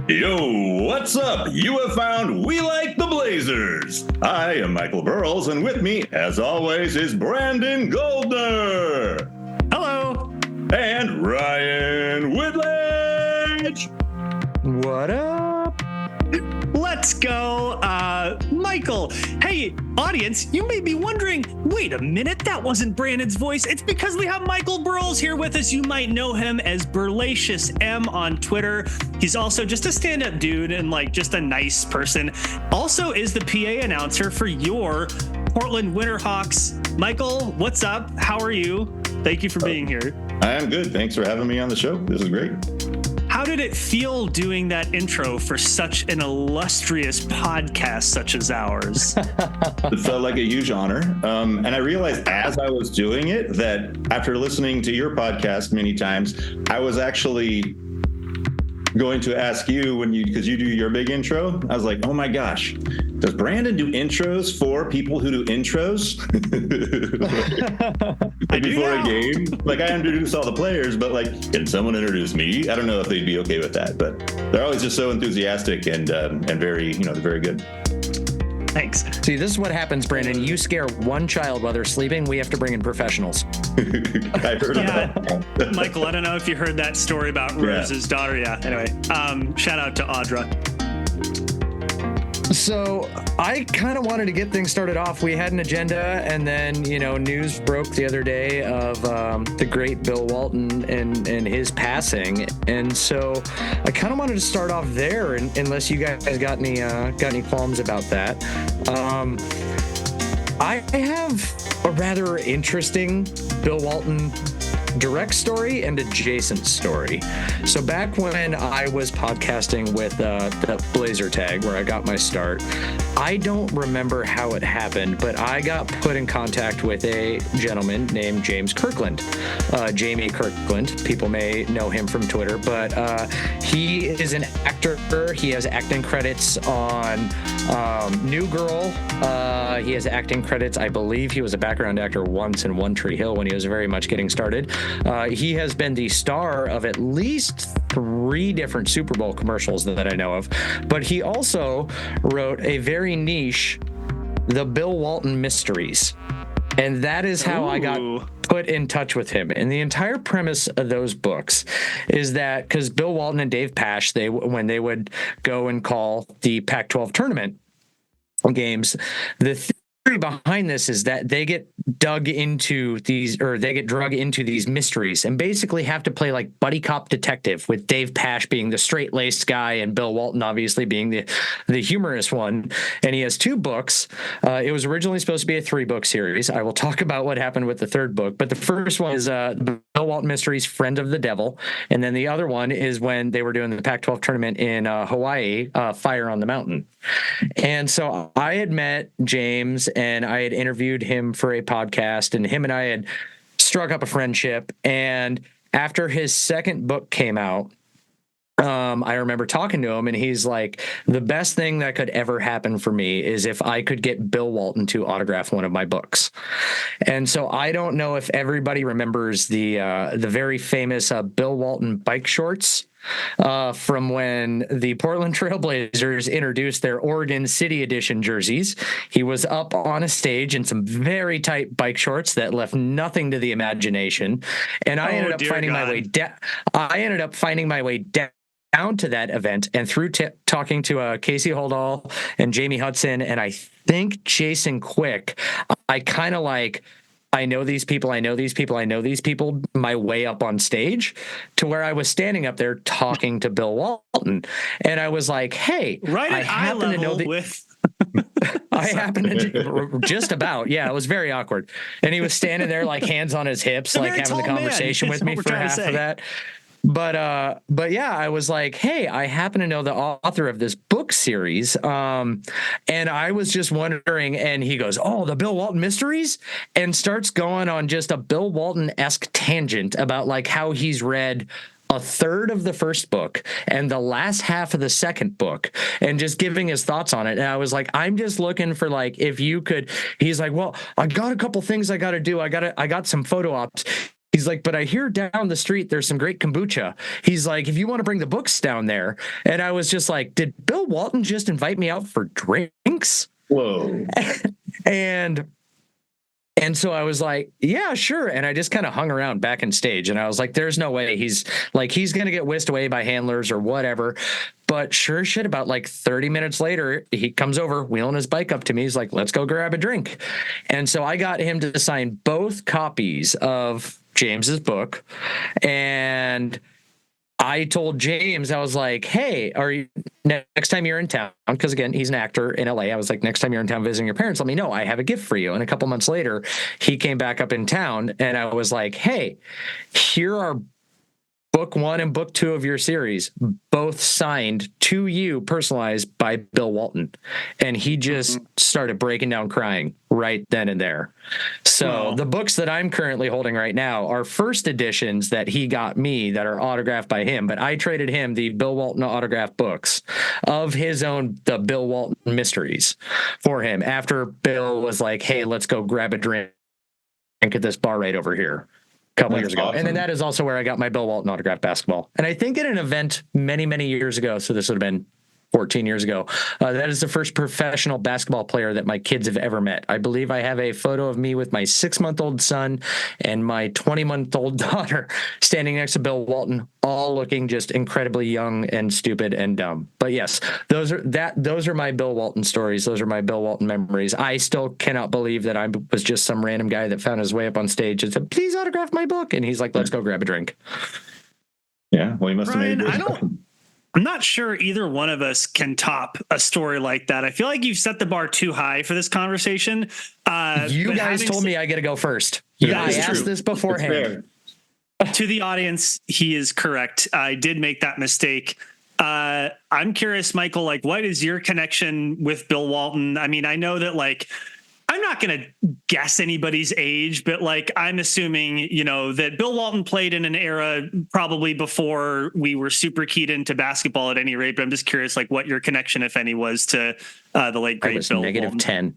Yo, what's up? You have found We Like the Blazers. I am Michael Burles, and with me, as always, is Brandon Goldner. Hello. And Ryan Whitledge. What up? Let's go. Michael. Hey, audience, you may be wondering, wait a minute, that wasn't Brandon's voice. It's because we have Michael Burles here with us. You might know him as Burlacious M on Twitter. He's also just a stand-up dude and just a nice person. Also is the PA announcer for your Portland Winterhawks. Michael, what's up? How are you? Thank you for being here. I am good. Thanks for having me on the show. This is great. How did it feel doing that intro for such an illustrious podcast such as ours? It felt like a huge honor. And I realized as I was doing it that after listening to your podcast many times, I was actually going to ask you because you do your big intro. I was like, oh my gosh, does Brandon do intros for people who do intros? Before a game? I introduce all the players, but can someone introduce me? I don't know if they'd be okay with that, but they're always just so enthusiastic and very, they're very good. Thanks. See, this is what happens, Brandon. You scare one child while they're sleeping, we have to bring in professionals. I heard that. Michael, I don't know if you heard that story about Rose's daughter. Yeah. Anyway, shout out to Audra. So I kind of wanted to get things started off. We had an agenda, and then, news broke the other day of the great Bill Walton and his passing. And so I kind of wanted to start off there, unless you guys got any qualms about that. I have a rather interesting Bill Walton direct story and adjacent story. So back when I was podcasting with the Blazer Tag, where I got my start, I don't remember how it happened, but I got put in contact with a gentleman named James Kirkland. Jamie Kirkland. People may know him from Twitter, but he is an actor. He has acting credits on New Girl. He has acting credits. I believe he was a background actor once in One Tree Hill when he was very much getting started. He has been the star of at least 3 different Super Bowl commercials that I know of, but he also wrote a very niche, The Bill Walton Mysteries. And that is how I got put in touch with him. And the entire premise of those books is that because Bill Walton and Dave Pasch, when they would go and call the Pac-12 tournament games, the theory behind this is that they get drug into these mysteries and basically have to play like buddy cop detective, with Dave Pasch being the straight-laced guy and Bill Walton obviously being the humorous one. And he has 2 books. It was originally supposed to be a 3-book series. I will talk about what happened with the 3rd book, but the first one is Bill Walton Mysteries, Friend of the Devil. And then the other one is when they were doing the Pac-12 tournament in Hawaii, Fire on the Mountain. And so I had met James and I had interviewed him for a podcast, and him and I had struck up a friendship. And after his 2nd book came out, I remember talking to him, and he's like, the best thing that could ever happen for me is if I could get Bill Walton to autograph one of my books. And so I don't know if everybody remembers the very famous Bill Walton bike shorts from when the Portland Trail Blazers introduced their Oregon City Edition jerseys. He was up on a stage in some very tight bike shorts that left nothing to the imagination. And I ended up finding my way down. I ended up finding my way down to that event, and through talking to Casey Holdall and Jamie Hudson, and I think Jason Quick, I kind of I know these people, my way up on stage to where I was standing up there talking to Bill Walton. And I was like, hey, I happen to know with I happen to just about. Yeah, it was very awkward. And he was standing there hands on his hips, having the conversation with me for half of that. But yeah, I was like, hey, I happen to know the author of this book series. And I was just wondering, and he goes, oh, the Bill Walton Mysteries, and starts going on just a Bill Walton-esque tangent about how he's read a third of the first book and the last half of the second book, and just giving his thoughts on it. And I was like, I'm just looking for if you could, he's like, well, I got a couple things I got to do. I got some photo ops. He's like, but I hear down the street there's some great kombucha. He's like, if you want to bring the books down there. And I was just like, did Bill Walton just invite me out for drinks? Whoa. And so I was like, yeah, sure. And I just kind of hung around back in stage. And I was like, there's no way he's going to get whisked away by handlers or whatever. But sure as shit, about like 30 minutes later, he comes over, wheeling his bike up to me. He's like, let's go grab a drink. And so I got him to sign both copies of James's book. And I told James, I was like, hey, are you next time you're in town? Because again, he's an actor in LA. I was like, next time you're in town visiting your parents, let me know. I have a gift for you. And a couple months later, he came back up in town and I was like, hey, here are book 1 and book 2 of your series, both signed to you, personalized by Bill Walton. And he just started breaking down crying right then and there. So the books that I'm currently holding right now are first editions that he got me that are autographed by him, but I traded him the Bill Walton autographed books of his own, the Bill Walton mysteries, for him after Bill was like, hey, let's go grab a drink at this bar right over here. Couple years ago. Awesome. And then that is also where I got my Bill Walton autographed basketball. And I think at an event many, many years ago, so this would have been 14 years ago, that is the first professional basketball player that my kids have ever met. I believe I have a photo of me with my 6-month-old son and my 20-month-old daughter standing next to Bill Walton, all looking just incredibly young and stupid and dumb. But yes, those are my Bill Walton stories. Those are my Bill Walton memories. I still cannot believe that I was just some random guy that found his way up on stage and said, please autograph my book. And he's like, let's go grab a drink. Yeah, well, you must Ryan, have made I'm not sure either one of us can top a story like that. I feel like you've set the bar too high for this conversation. You guys told me I got to go first. I asked this beforehand. To the audience, he is correct. I did make that mistake. I'm curious, Michael, like, what is your connection with Bill Walton? I mean, I know that, like, I'm not going to guess anybody's age, but like, I'm assuming, you know, that Bill Walton played in an era probably before we were super keyed into basketball at any rate. But I'm just curious, like, what your connection, if any, was to the late great Bill negative Walton. 10.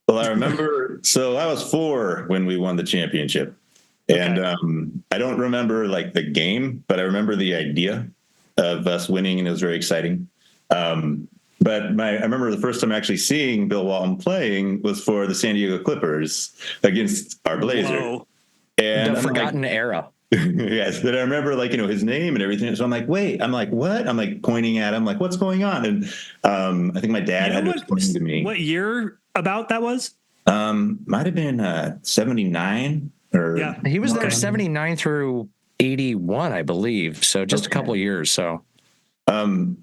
Well, I remember, so I was 4 when we won the championship. And I don't remember like the game, but I remember the idea of us winning, and it was very exciting. But I remember the first time actually seeing Bill Walton playing was for the San Diego Clippers against our Blazers. Whoa. And The forgotten era. Yes, but I remember, like, you know, his name and everything. So I'm like, wait, I'm like, what? I'm like pointing at him, like, what's going on? And I think my dad had to explain to me. What year about that was? Might have been 79 or. Yeah. He was there 79 through 81, I believe. So just a couple of years. So.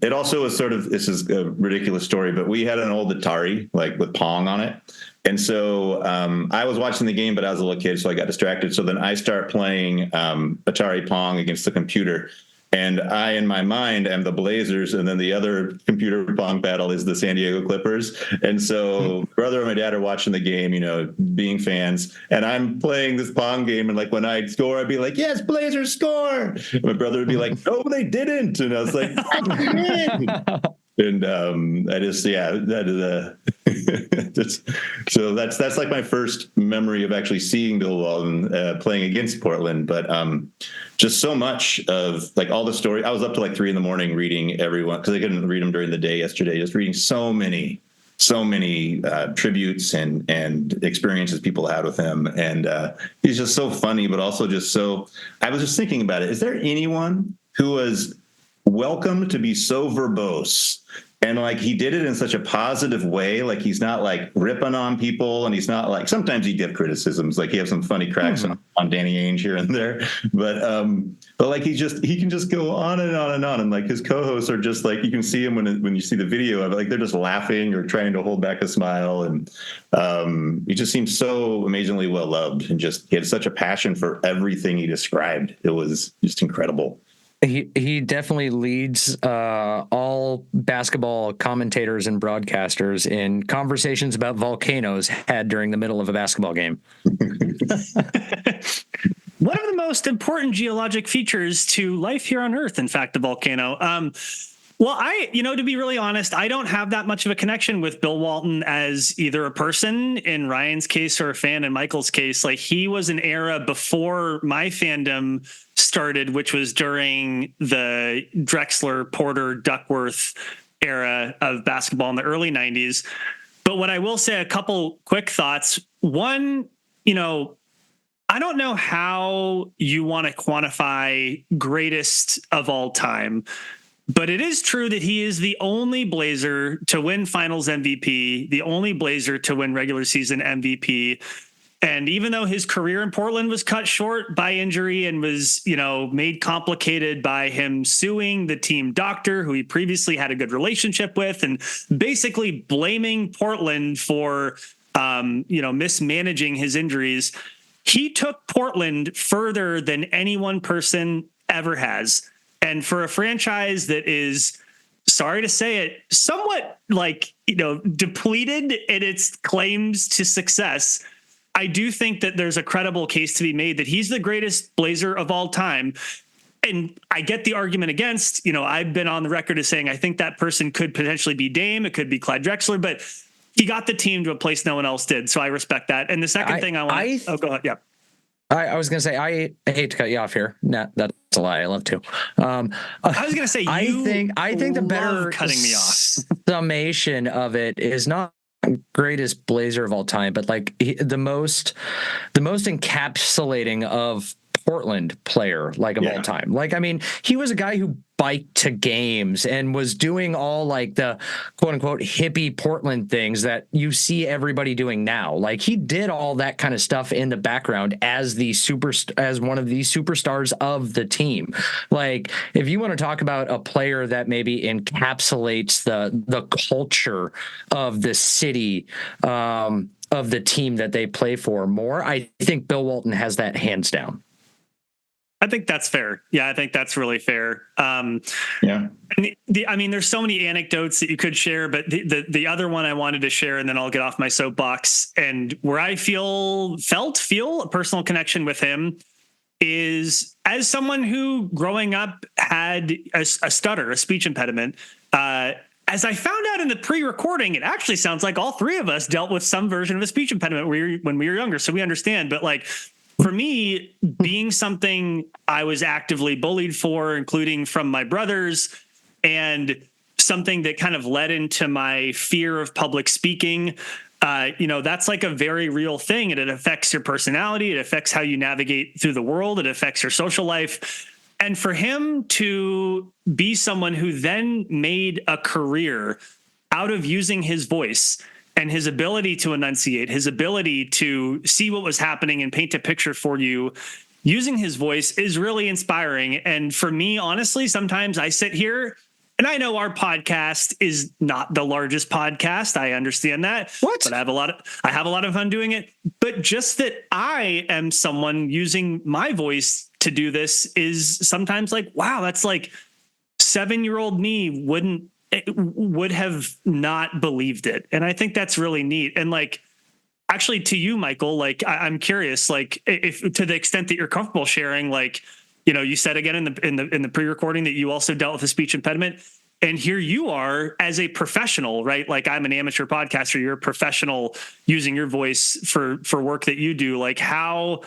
It also was sort of, this is a ridiculous story, but we had an old Atari, like with Pong on it. And so I was watching the game, but I was a little kid, so I got distracted. So then I start playing Atari Pong against the computer. And I, in my mind, am the Blazers, and then the other computer Pong battle is the San Diego Clippers. And so my brother and my dad are watching the game, you know, being fans, and I'm playing this Pong game. And like when I'd score, I'd be like, "Yes, Blazers score!" And my brother would be like, "No, they didn't." And I was like, and I just, yeah, that is so that's like my first memory of actually seeing Bill Walton playing against Portland. But just so much of like all the story. I was up to like 3 a.m. reading everyone, because I couldn't read them during the day yesterday, just reading so many tributes and experiences people had with him. And he's just so funny, but also just so, I was just thinking about it. Is there anyone who was welcome to be so verbose? And like, he did it in such a positive way. Like, he's not like ripping on people, and he's not like, sometimes he'd give criticisms. Like, he has some funny cracks on Danny Ainge here and there, but like, he can just go on and on and on. And like, his co-hosts are just like, you can see him when you see the video of it, like, they're just laughing or trying to hold back a smile. And he just seems so amazingly well loved, and just, he had such a passion for everything he described. It was just incredible. He definitely leads all basketball commentators and broadcasters in conversations about volcanoes had during the middle of a basketball game. One of the most important geologic features to life here on Earth, in fact, the volcano. Well, to be really honest, I don't have that much of a connection with Bill Walton as either a person in Ryan's case or a fan in Michael's case. Like, he was an era before my fandom started, which was during the Drexler, Porter, Duckworth era of basketball in the early 90s. But what I will say, a couple quick thoughts. One, I don't know how you want to quantify greatest of all time. But it is true that he is the only Blazer to win Finals MVP, the only Blazer to win regular season MVP. And even though his career in Portland was cut short by injury and was, made complicated by him suing the team doctor, who he previously had a good relationship with, and basically blaming Portland for, mismanaging his injuries, he took Portland further than any one person ever has. And for a franchise that is, sorry to say it, somewhat depleted in its claims to success, I do think that there's a credible case to be made that he's the greatest Blazer of all time. And I get the argument against, I've been on the record as saying I think that person could potentially be Dame. It could be Clyde Drexler, but he got the team to a place no one else did. So I respect that. And the second thing I want to... go ahead. Yeah. I was going to say, I hate to cut you off here. Nah, that's a lie. I love to. I was going to say, I think the better cutting me off summation of it is not greatest Blazer of all time, but the most encapsulating of Portland player of all time. He was a guy who biked to games and was doing all the quote unquote hippie Portland things that you see everybody doing now. He did all that kind of stuff in the background as one of the superstars of the team. If you want to talk about a player that maybe encapsulates the culture of the city, of the team that they play for more, I think Bill Walton has that hands down. I think that's fair. Yeah, I think that's really fair. Yeah. There's so many anecdotes that you could share, but the other one I wanted to share, and then I'll get off my soapbox, and where I feel a personal connection with him is as someone who growing up had a stutter, a speech impediment. As I found out in the pre-recording, it actually sounds like all three of us dealt with some version of a speech impediment when we were younger. So we understand, but for me, being something I was actively bullied for, including from my brothers, and something that kind of led into my fear of public speaking, that's a very real thing. And it affects your personality. It affects how you navigate through the world. It affects your social life. And for him to be someone who then made a career out of using his voice and his ability to enunciate, his ability to see what was happening and paint a picture for you using his voice is really inspiring. And for me, honestly, sometimes I sit here and I know our podcast is not the largest podcast. I understand that. But I have a lot of fun doing it. But just that I am someone using my voice to do this is sometimes wow, that's 7-year-old me would have not believed it. And I think that's really neat. And actually to you, Michael, I'm curious, if to the extent that you're comfortable sharing, you said again in the pre-recording that you also dealt with a speech impediment, and here you are as a professional, right? I'm an amateur podcaster. You're a professional using your voice for work that you do. How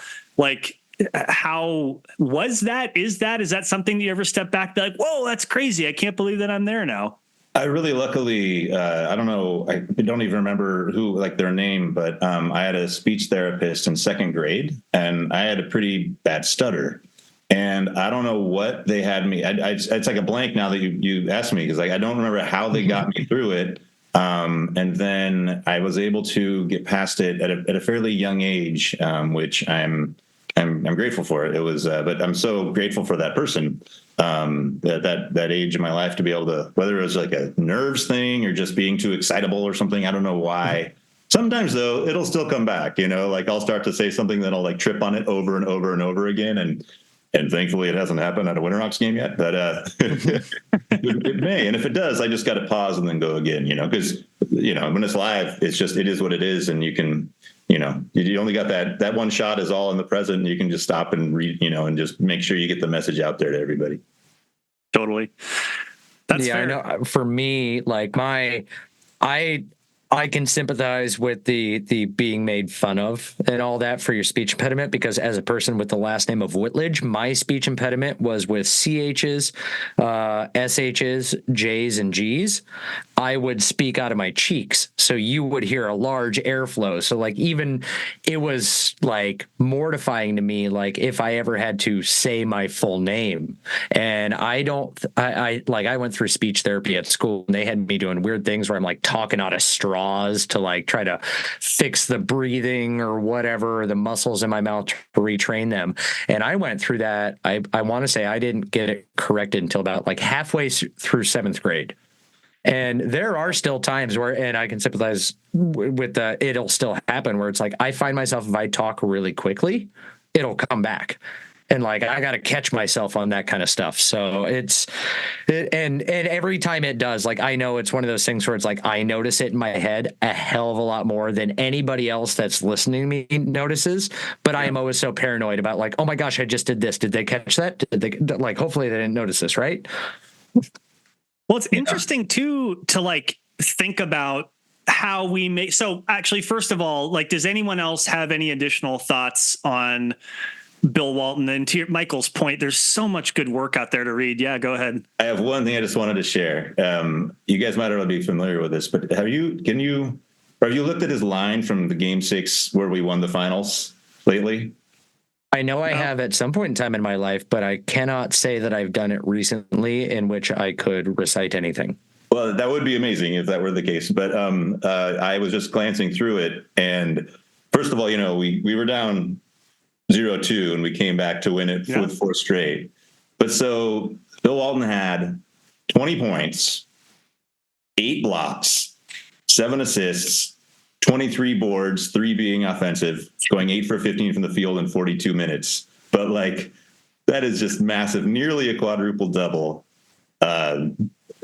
was that? Is that something that you ever step back, be whoa, that's crazy. I can't believe that I'm there now. I really luckily, I don't know, I don't even remember who, their name, but I had a speech therapist in second grade, and I had a pretty bad stutter. And I don't know what they had me. It's a blank now that you asked me, because I don't remember how they got me through it. And then I was able to get past it at a fairly young age, which I'm grateful for it. It was, but I'm so grateful for that person. That age in my life to be able to, whether it was a nerves thing or just being too excitable or something, I don't know why. Sometimes though, it'll still come back, I'll start to say something that'll trip on it over and over and over again. And thankfully it hasn't happened at a Winterhawks game yet, but it may. And if it does, I just got to pause and then go again, because, when it's live, it is what it is. And you can, you only got that one shot is all in the present, and you can just stop and read, and just make sure you get the message out there to everybody. Totally. That's yeah, fair. I know. For me, like I can sympathize with the being made fun of and all that for your speech impediment, because as a person with the last name of Whitledge, my speech impediment was with CHs, SHs, Js, and Gs. I would speak out of my cheeks, so you would hear a large airflow. So like, even it was like mortifying to me, like if I ever had to say my full name. And I went through speech therapy at school, and they had me doing weird things where I'm like talking out of straws to like try to fix the breathing or whatever, or the muscles in my mouth to retrain them. And I went through that. I want to say I didn't get it corrected until about like halfway through 7th grade. And there are still times where, and I can sympathize with it'll still happen, where it's like, I find myself, if I talk really quickly, it'll come back. And like, I got to catch myself on that kind of stuff. So and every time it does, like, I know it's one of those things where it's like, I notice it in my head a hell of a lot more than anybody else that's listening to me notices. But I am always so paranoid about like, oh my gosh, I just did this. Did they catch that? Did they, like, hopefully they didn't notice this, right? Well, it's interesting too to like think about how we make. So actually, first of all, like, does anyone else have any additional thoughts on Bill Walton? And to Michael's point, there's so much good work out there to read. Yeah, go ahead. I have one thing I just wanted to share. You guys might already be familiar with this, but have you looked at his line from the Game 6 where we won the finals lately? I know I have at some point in time in my life, but I cannot say that I've done it recently in which I could recite anything. Well, that would be amazing if that were the case. But I was just glancing through it. And first of all, we were down 0-2 and we came back to win it with 4 straight. But so Bill Walton had 20 points, 8 blocks, 7 assists, 23 boards, 3 being offensive, going 8 for 15 from the field in 42 minutes. But like, that is just massive, nearly a quadruple double.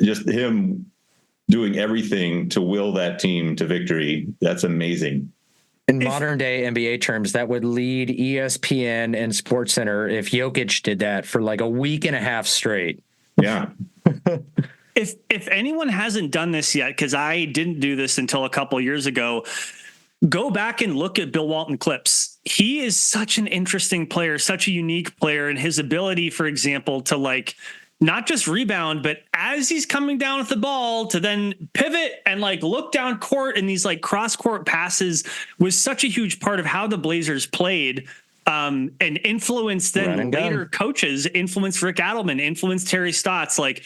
Just him doing everything to will that team to victory. That's amazing. In modern day NBA terms, that would lead ESPN and SportsCenter if Jokic did that for like a week and a half straight. Yeah. If anyone hasn't done this yet, because I didn't do this until a couple years ago, go back and look at Bill Walton clips. He is such an interesting player, such a unique player, and his ability, for example, to like not just rebound, but as he's coming down with the ball to then pivot and like look down court, and these like cross court passes was such a huge part of how the Blazers played. And influenced then later coaches, influenced Rick Adelman, influenced Terry Stotts, like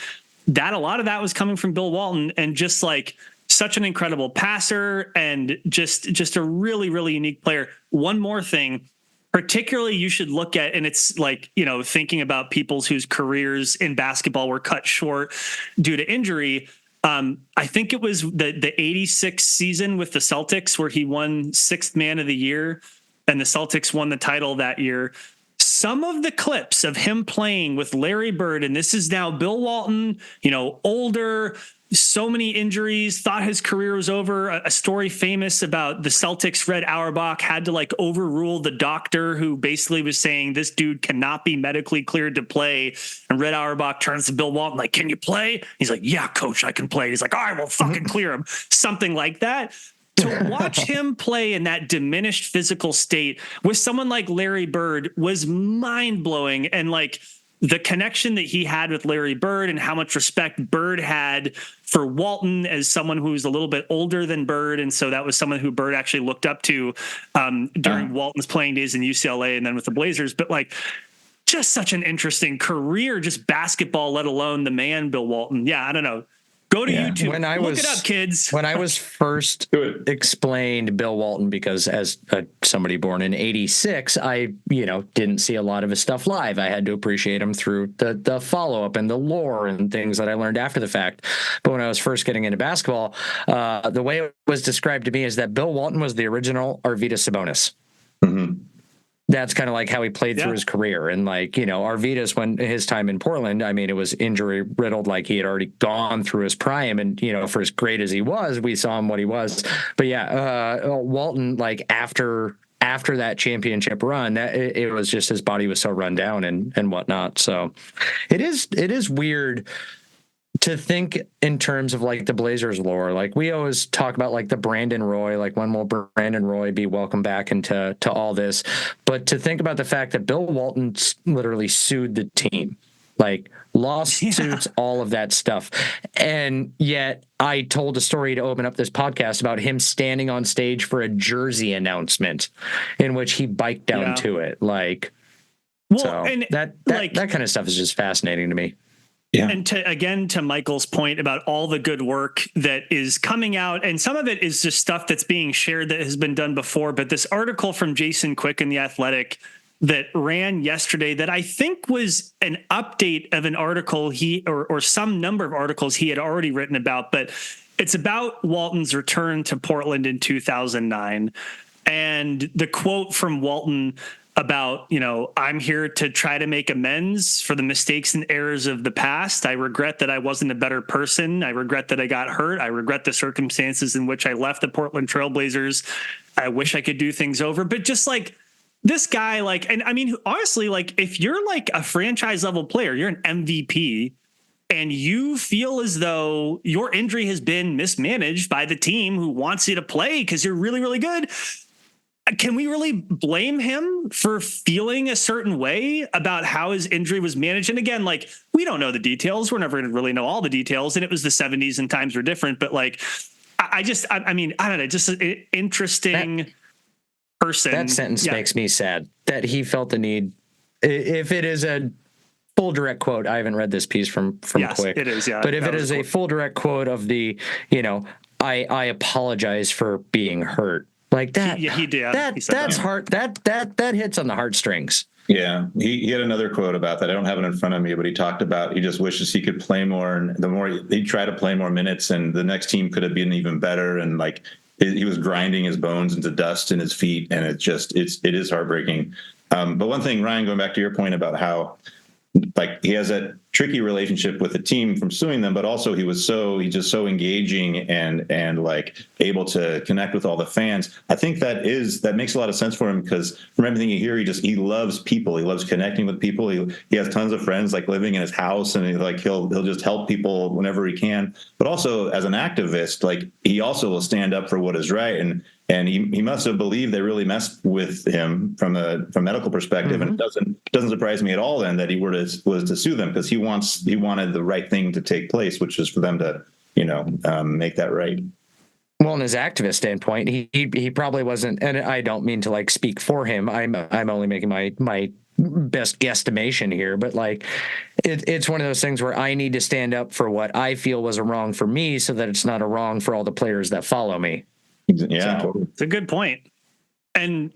that. A lot of that was coming from Bill Walton, and just like such an incredible passer and just a really, really unique player. One more thing, particularly you should look at, and it's like, thinking about people whose careers in basketball were cut short due to injury. I think it was the 86 season with the Celtics where he won 6th man of the year and the Celtics won the title that year. Some of the clips of him playing with Larry Bird, and this is now Bill Walton, older, so many injuries, thought his career was over. A story famous about the Celtics, Red Auerbach had to like overrule the doctor who basically was saying this dude cannot be medically cleared to play. And Red Auerbach turns to Bill Walton like, "Can you play?" He's like, "Yeah, coach, I can play." He's like, "All right, well, fucking clear him." Something like that. To watch him play in that diminished physical state with someone like Larry Bird was mind-blowing. And like the connection that he had with Larry Bird and how much respect Bird had for Walton as someone who's a little bit older than Bird. And so that was someone who Bird actually looked up to during Walton's playing days in UCLA and then with the Blazers. But like, just such an interesting career, just basketball, let alone the man, Bill Walton. Yeah, I don't know. Go to YouTube. Look it up, kids. When I was first explained Bill Walton, because as somebody born in 86, I, didn't see a lot of his stuff live. I had to appreciate him through the follow-up and the lore and things that I learned after the fact. But when I was first getting into basketball, the way it was described to me is that Bill Walton was the original Arvydas Sabonis. Mm-hmm. That's kind of like how he played through his career. And like, Arvydas, when his time in Portland, I mean, it was injury riddled, like he had already gone through his prime. And, for as great as he was, we saw him what he was. But Walton, like after that championship run, that it was just his body was so run down and whatnot. So it is weird to think in terms of like the Blazers lore, like we always talk about like the Brandon Roy, like when will Brandon Roy be welcomed back into all this? But to think about the fact that Bill Walton literally sued the team, like lawsuits, all of that stuff. And yet I told a story to open up this podcast about him standing on stage for a jersey announcement in which he biked down to it. Like, well, so and that kind of stuff is just fascinating to me. Yeah. And to Michael's point about all the good work that is coming out, and some of it is just stuff that's being shared that has been done before. But this article from Jason Quick in The Athletic that ran yesterday, that I think was an update of an article or some number of articles he had already written about, but it's about Walton's return to Portland in 2009. And the quote from Walton about, I'm here to try to make amends for the mistakes and errors of the past. I regret that I wasn't a better person. I regret that I got hurt. I regret the circumstances in which I left the Portland Trailblazers. I wish I could do things over. But just like this guy, like, and I mean, honestly, like if you're like a franchise level player, you're an MVP and you feel as though your injury has been mismanaged by the team who wants you to play because you're really, really good. Can we really blame him for feeling a certain way about how his injury was managed? And again, like, we don't know the details. We're never going to really know all the details. And it was the 70s and times were different. But like, I mean, I don't know, just an interesting person. That sentence makes me sad that he felt the need. If it is a full direct quote, I haven't read this piece from Quick. It is, yeah. But if it is a full direct quote of the, I apologize for being hurt. Like that, he did. That's hard. That hits on the heartstrings. Yeah, he had another quote about that. I don't have it in front of me, but he talked about he just wishes he could play more, and the more he'd try to play more minutes, and the next team could have been even better. And like he was grinding his bones into dust in his feet, and it is heartbreaking. But one thing, Ryan, going back to your point about how like he has that tricky relationship with the team from suing them, but also he's just so engaging and like able to connect with all the fans. I think that makes a lot of sense for him because from everything you hear, he loves people. He loves connecting with people. He has tons of friends like living in his house, and he'll just help people whenever he can. But also as an activist, like he also will stand up for what is right. And he must have believed they really messed with him from a medical perspective. Mm-hmm. And it doesn't surprise me at all then that he was to sue them because he wanted the right thing to take place, which is for them to, make that right. Well, in his activist standpoint, he probably wasn't, and I don't mean to like speak for him. I'm only making my best guesstimation here, but like it's one of those things where I need to stand up for what I feel was a wrong for me so that it's not a wrong for all the players that follow me. Yeah, so, it's a good point. And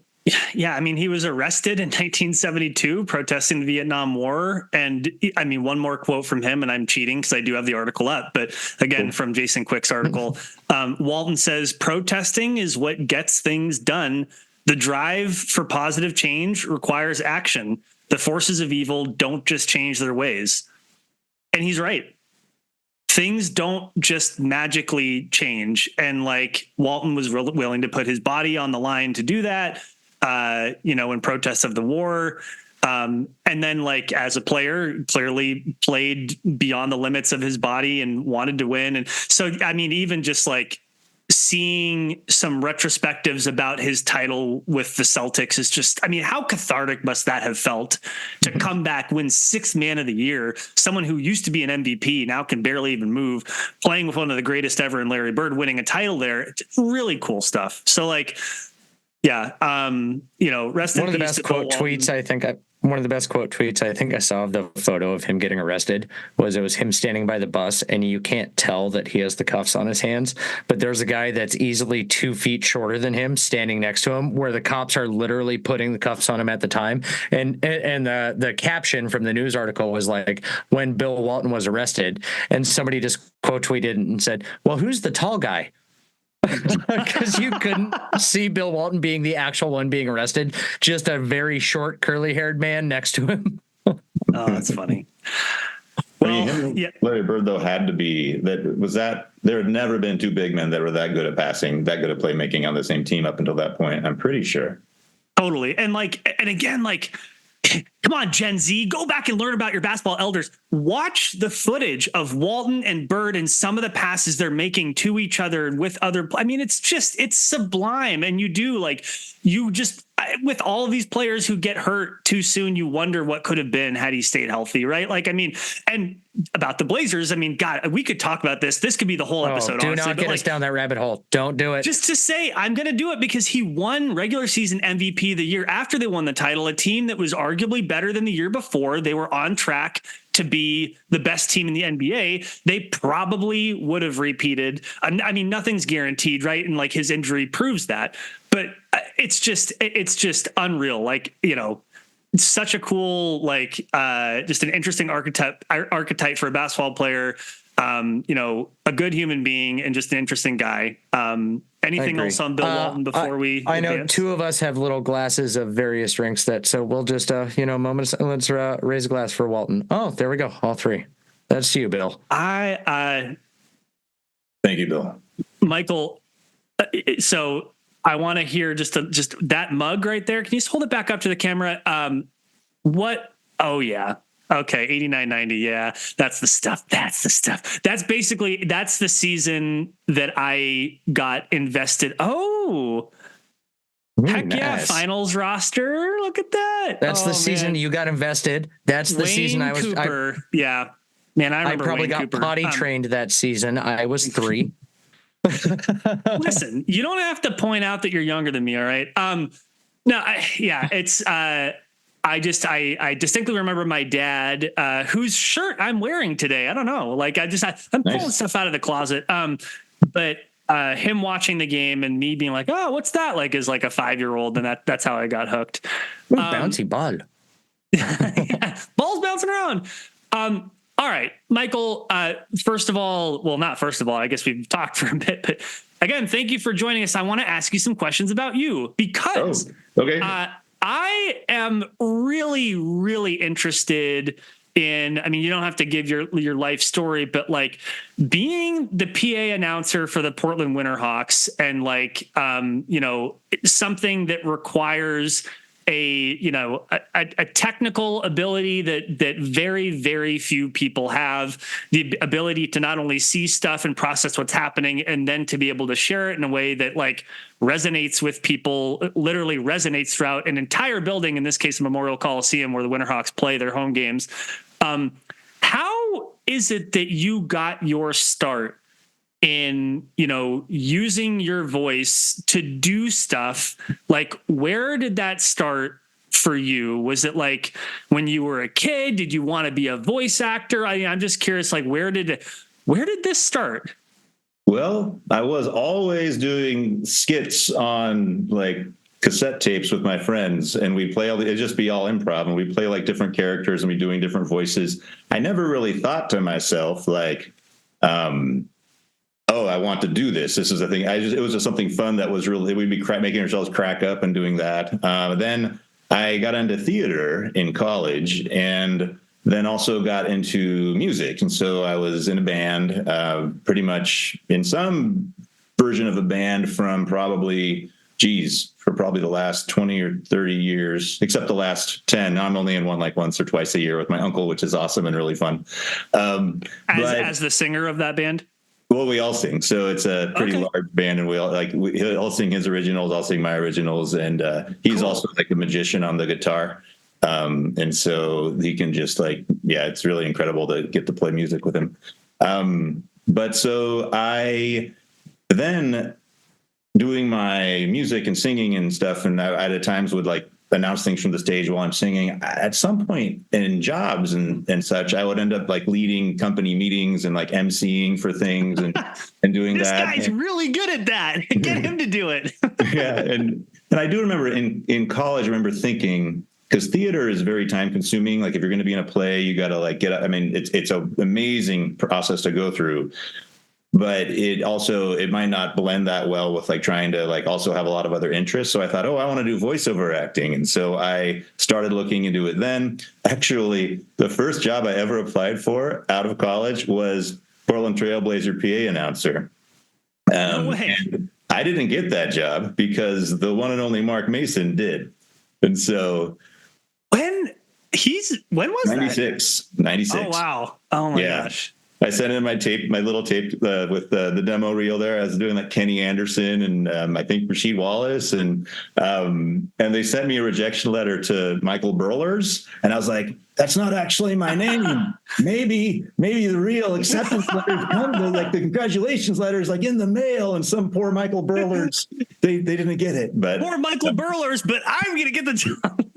yeah, I mean, he was arrested in 1972 protesting the Vietnam War. And I mean, one more quote from him, and I'm cheating because I do have the article up. But again, from Jason Quick's article, Walton says, protesting is what gets things done. The drive for positive change requires action. The forces of evil don't just change their ways. And he's right. Things don't just magically change. And like Walton was willing to put his body on the line to do that, in protest of the war. And then like as a player, clearly played beyond the limits of his body and wanted to win. And so, I mean, even just like seeing some retrospectives about his title with the Celtics is just, I mean, how cathartic must that have felt to come back, win sixth man of the year, someone who used to be an MVP, now can barely even move, playing with one of the greatest ever in Larry Bird, winning a title there. It's really cool stuff. So like, yeah, rest in peace. One of the best quote tweets I think I saw of the photo of him getting arrested was him standing by the bus, and you can't tell that he has the cuffs on his hands, but there's a guy that's easily 2 feet shorter than him standing next to him, where the cops are literally putting the cuffs on him at the time. And the caption from the news article was like, when Bill Walton was arrested, and somebody just quote tweeted and said, well, who's the tall guy? Because you couldn't see Bill Walton being the actual one being arrested, just a very short curly-haired man next to him. Oh, that's funny. Well, yeah. Larry Bird though had to be that. There had never been two big men that were that good at passing, that good at playmaking on the same team up until that point. I'm pretty sure. Totally, and again, come on, Gen Z, go back and learn about your basketball elders. Watch the footage of Walton and Bird and some of the passes they're making to each other and with other. I mean, it's sublime. And with all of these players who get hurt too soon, you wonder what could have been had he stayed healthy, right? Like, I mean, and about the Blazers, I mean, God, we could talk about this. This could be the whole episode. Do not get us down that rabbit hole. Don't do it. Just to say, I'm going to do it because he won regular season MVP the year after they won the title, a team that was arguably better than the year before. They were on track to be the best team in the NBA. They probably would have repeated. I mean, nothing's guaranteed, right? And like his injury proves that, but it's just unreal. Like, you know, such a cool, like, just an interesting archetype for a basketball player. You know, a good human being and just an interesting guy. Anything else on Bill Walton before we I know advance? two of us have little glasses of various drinks so we'll just, moments. Let's raise a glass for Walton. Oh, there we go. All three. That's you, Bill. Thank you, Bill. Michael. So I want to hear just that mug right there. Can you just hold it back up to the camera? What? Oh yeah. Okay, 89-90. Yeah, that's the stuff. That's the season that I got invested. Oh, heck nice. Yeah, finals roster. Look at that. That's the season you got invested. That's the season I was. Cooper. Yeah, man, I remember. I probably Wayne got Cooper. potty trained that season. I was 3. Listen, you don't have to point out that you're younger than me. All right. It's. I distinctly remember my dad, whose shirt I'm wearing today. I don't know. Like I'm pulling stuff out of the closet. But him watching the game and me being like, oh, what's that? Like as like a 5-year-old. And that's how I got hooked. Bouncy ball. Yeah, balls bouncing around. All right, Michael, first of all, I guess we've talked for a bit, but again, thank you for joining us. I want to ask you some questions about you because I am really, really interested in, I mean, you don't have to give your life story, but like being the PA announcer for the Portland Winterhawks and like, something that requires a technical ability that very, very few people have, the ability to not only see stuff and process what's happening and then to be able to share it in a way that like resonates with people, literally resonates throughout an entire building, in this case, Memorial Coliseum, where the Winterhawks play their home games. How is it that you got your start in, using your voice to do stuff? Like, where did that start for you? Was it like when you were a kid? Did you want to be a voice actor? I'm just curious, like, where did this start? Well, I was always doing skits on like cassette tapes with my friends, and we play it'd just be all improv, and we play like different characters and we doing different voices. I never really thought to myself like, oh, I want to do this. This is the thing. It was just something fun that was really, we'd be making ourselves crack up and doing that. Then I got into theater in college and then also got into music. And so I was in a band, pretty much in some version of a band from for probably the last 20 or 30 years, except the last 10. I'm only in one like once or twice a year with my uncle, which is awesome and really fun. As the singer of that band? Well, we all sing, so it's a pretty large band, and he'll sing his originals, I'll sing my originals, and he's also like a magician on the guitar, and so he can just it's really incredible to get to play music with him. But so I then doing my music and singing and stuff, and I at times would like announce things from the stage while I'm singing. At some point in jobs and such, I would end up like leading company meetings and like emceeing for things and doing this that. This guy's really good at that. Get him to do it. Yeah. And I do remember in college, I remember thinking, because theater is very time consuming. Like if you're going to be in a play, you got to like get up. I mean, it's an amazing process to go through. But it might not blend that well with like trying to like also have a lot of other interests. So I thought, I want to do voiceover acting. And so I started looking into it then. Actually, the first job I ever applied for out of college was Portland Trailblazer PA announcer. No way. And I didn't get that job because the one and only Mark Mason did. And so When was 96. that? Oh, wow. Oh my gosh. I sent in my little tape with the demo reel there. I was doing like Kenny Anderson and I think Rasheed Wallace and they sent me a rejection letter to Michael Burles, and I was like, that's not actually my name. Maybe the real acceptance letters come to like the congratulations letters like in the mail, and some poor Michael Burles they didn't get it. But poor Michael Burles, but I'm gonna get the job.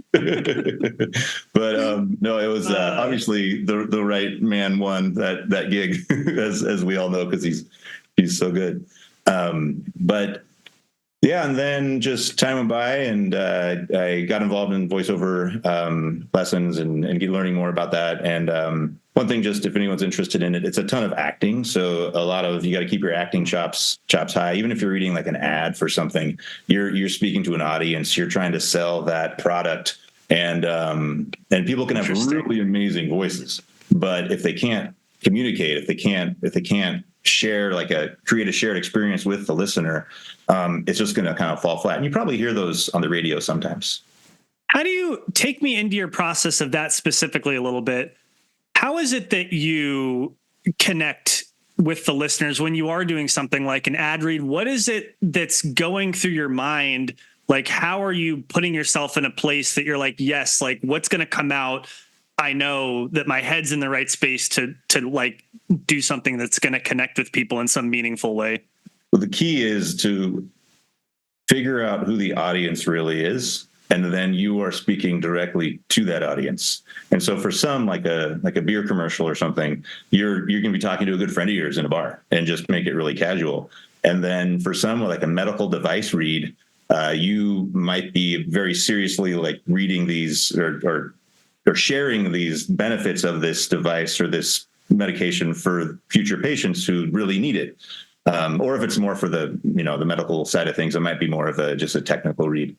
But no, it was obviously the right man won that gig, as we all know, because he's so good. But yeah, and then just time went by, and I got involved in voiceover lessons and learning more about that. And one thing, just if anyone's interested in it, it's a ton of acting. So a lot of, you got to keep your acting chops high. Even if you're reading like an ad for something, you're speaking to an audience, you're trying to sell that product. And people can have really amazing voices, but if they can't communicate, if they can't create a shared experience with the listener, it's just going to kind of fall flat. And you probably hear those on the radio sometimes. How do you take me into your process of that specifically a little bit? How is it that you connect with the listeners when you are doing something like an ad read? What is it that's going through your mind? Like, how are you putting yourself in a place that you're like, yes, like what's going to come out? I know that my head's in the right space to like do something that's going to connect with people in some meaningful way. Well, the key is to figure out who the audience really is, and then you are speaking directly to that audience. And so for some, like a beer commercial or something, you're going to be talking to a good friend of yours in a bar and just make it really casual. And then for some, like a medical device read, you might be very seriously like reading these or sharing these benefits of this device or this medication for future patients who really need it. Or if it's more for the medical side of things, it might be more of just a technical read.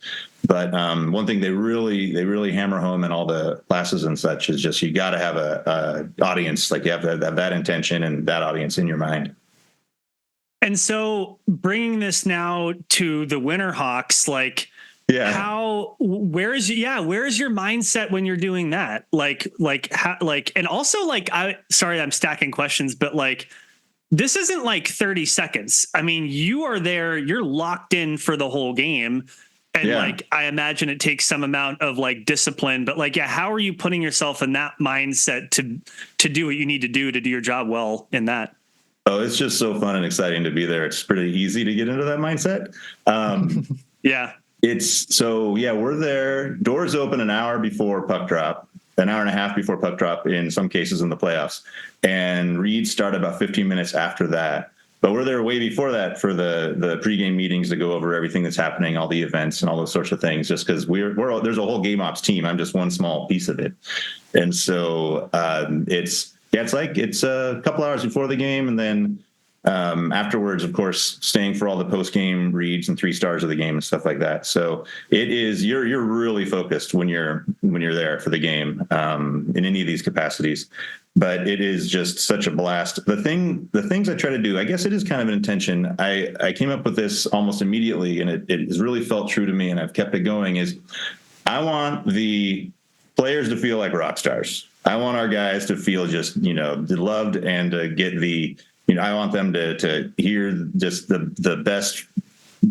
But one thing they really hammer home in all the classes and such is just, you got to have a audience, like you have to have that intention and that audience in your mind. And so bringing this now to the Winterhawks, like, where is your mindset when you're doing that? And also I'm stacking questions, but like, this isn't like 30 seconds. I mean, you are there, you're locked in for the whole game. And like, I imagine it takes some amount of like discipline, but like, how are you putting yourself in that mindset to do what you need to do your job well in that? Oh, it's just so fun and exciting to be there. It's pretty easy to get into that mindset. We're there. Doors open an hour before puck drop, an hour and a half before puck drop in some cases in the playoffs. And reads start about 15 minutes after that. But we're there way before that for the pregame meetings to go over everything that's happening, all the events and all those sorts of things, just because there's a whole game ops team. I'm just one small piece of it. And so it's a couple hours before the game, and then afterwards, of course, staying for all the post-game reads and 3 stars of the game and stuff like that. So it is, you're really focused when you're there for the game in any of these capacities. But it is just such a blast. The things I try to do, I guess it is kind of an intention. I came up with this almost immediately, and it has really felt true to me, and I've kept it going, is I want the players to feel like rock stars. I want our guys to feel just, loved and to get I want them to hear just the best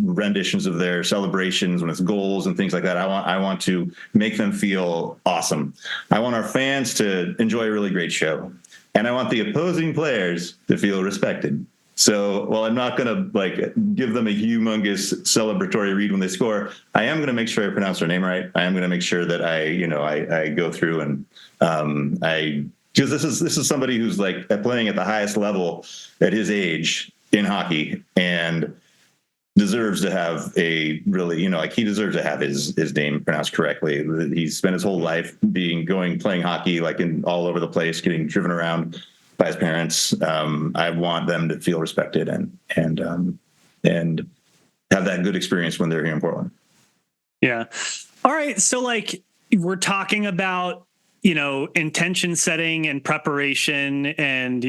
renditions of their celebrations when it's goals and things like that. I want to make them feel awesome. I want our fans to enjoy a really great show. And I want the opposing players to feel respected. So while I'm not going to give them a humongous celebratory read when they score, I am going to make sure I pronounce their name right. I am going to make sure that I go through and because this is somebody who's like playing at the highest level at his age in hockey and deserves to have a really, he deserves to have his name pronounced correctly. He's spent his whole life playing hockey, like all over the place, getting driven around by his parents. I want them to feel respected and have that good experience when they're here in Portland. Yeah. All right. So we're talking about, intention setting and preparation and,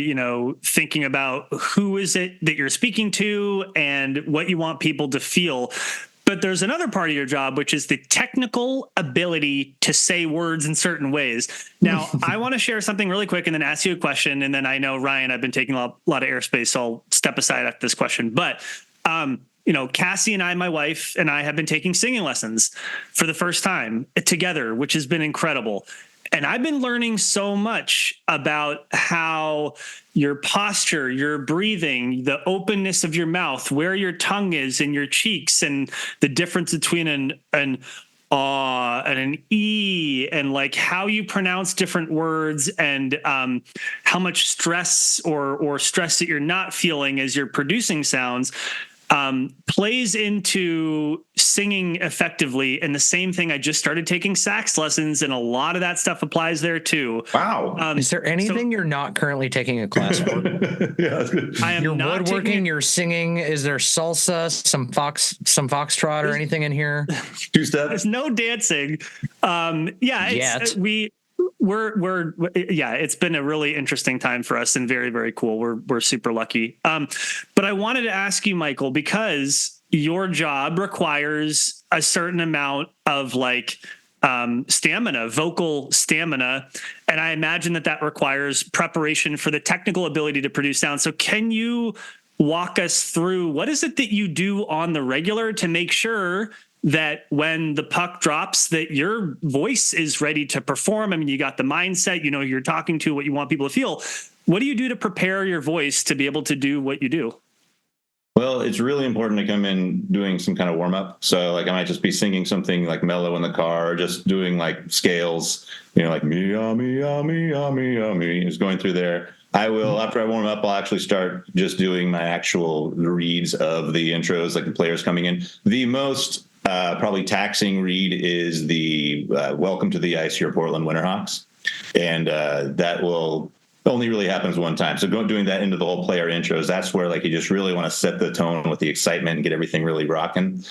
thinking about who is it that you're speaking to and what you want people to feel. But there's another part of your job, which is the technical ability to say words in certain ways. Now, I want to share something really quick and then ask you a question. And then I know, Ryan, I've been taking a lot of airspace, so I'll step aside after this question. But, Cassie and I, my wife and I, have been taking singing lessons for the first time together, which has been incredible. And I've been learning so much about how your posture, your breathing, the openness of your mouth, where your tongue is in your cheeks, and the difference between an ah and an e, and like how you pronounce different words, and how much stress or stress that you're not feeling as you're producing sounds plays into singing effectively. And the same thing, I just started taking sax lessons, and a lot of that stuff applies there too. Wow. Is there anything you're not currently taking a class for? Yeah, that's good. I am You're not woodworking, you're singing. Is there salsa, some foxtrot or anything in here? Two-step. There's no dancing. It's been a really interesting time for us and very, very cool. We're super lucky. But I wanted to ask you, Michael, because your job requires a certain amount of stamina, vocal stamina. And I imagine that requires preparation for the technical ability to produce sound. So can you walk us through what is it that you do on the regular to make sure that when the puck drops, that your voice is ready to perform? I mean, you got the mindset, you're talking to what you want people to feel. What do you do to prepare your voice to be able to do what you do? Well, it's really important to come in doing some kind of warm up. So I might just be singing something like mellow in the car, or just doing scales, like me, me, me, me, me, is going through there. I will, after I warm up, I'll actually start just doing my actual reads of the intros, like the players coming in. The most probably taxing read is the Welcome to the Ice, your Portland Winterhawks. And that will only really happens one time. So doing that into the whole player intros, that's where you just really want to set the tone with the excitement and get everything really rocking.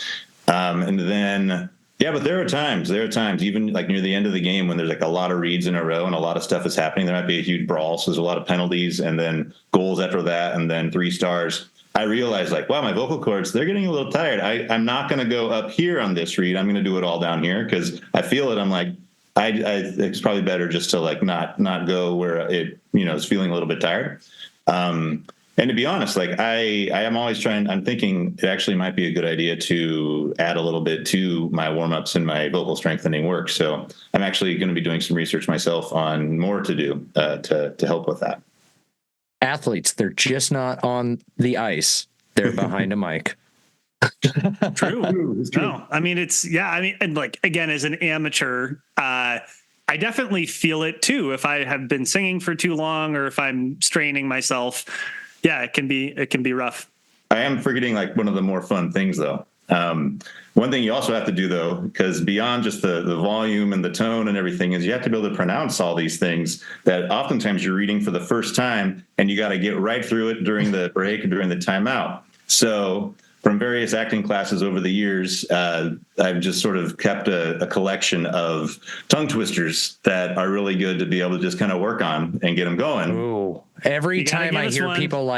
And then, but there are times even near the end of the game when there's a lot of reads in a row and a lot of stuff is happening. There might be a huge brawl. So there's a lot of penalties and then goals after that, and then 3 stars. I realized wow, my vocal cords, they're getting a little tired. I'm not going to go up here on this read. I'm going to do it all down here because I feel it. I'm it's probably better just to not go where it, is feeling a little bit tired. And to be honest, I am always I'm thinking it actually might be a good idea to add a little bit to my warm-ups and my vocal strengthening work. So I'm actually going to be doing some research myself on more to do to help with that. Athletes, they're just not on the ice. They're behind a mic. True. No, I mean, and again, as an amateur, I definitely feel it too. If I have been singing for too long, or if I'm straining myself, it can be rough. I am forgetting one of the more fun things though. One thing you also have to do though, because beyond just the volume and the tone and everything, is you have to be able to pronounce all these things that oftentimes you're reading for the first time, and you got to get right through it during the break, during the timeout. So from various acting classes over the years, I've just sort of kept a collection of tongue twisters that are really good to be able to just kind of work on and get them going. Ooh. Every time I hear people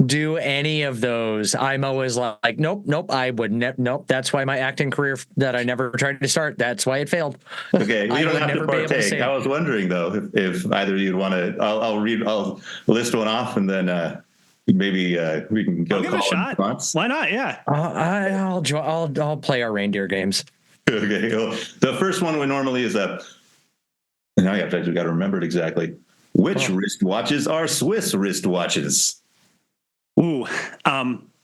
do any of those, I'm always nope, I would nope. That's why my acting career that I never tried to start, that's why it failed. Okay, you don't have to partake. I was wondering though, if either of you'd want to, I'll list one off, and then maybe we can go. I'll give it a shot. Why not? Yeah. I'll play our reindeer games. Okay. Well, the first one we normally is now we got to remember it exactly. Which wristwatches are Swiss wristwatches? Ooh.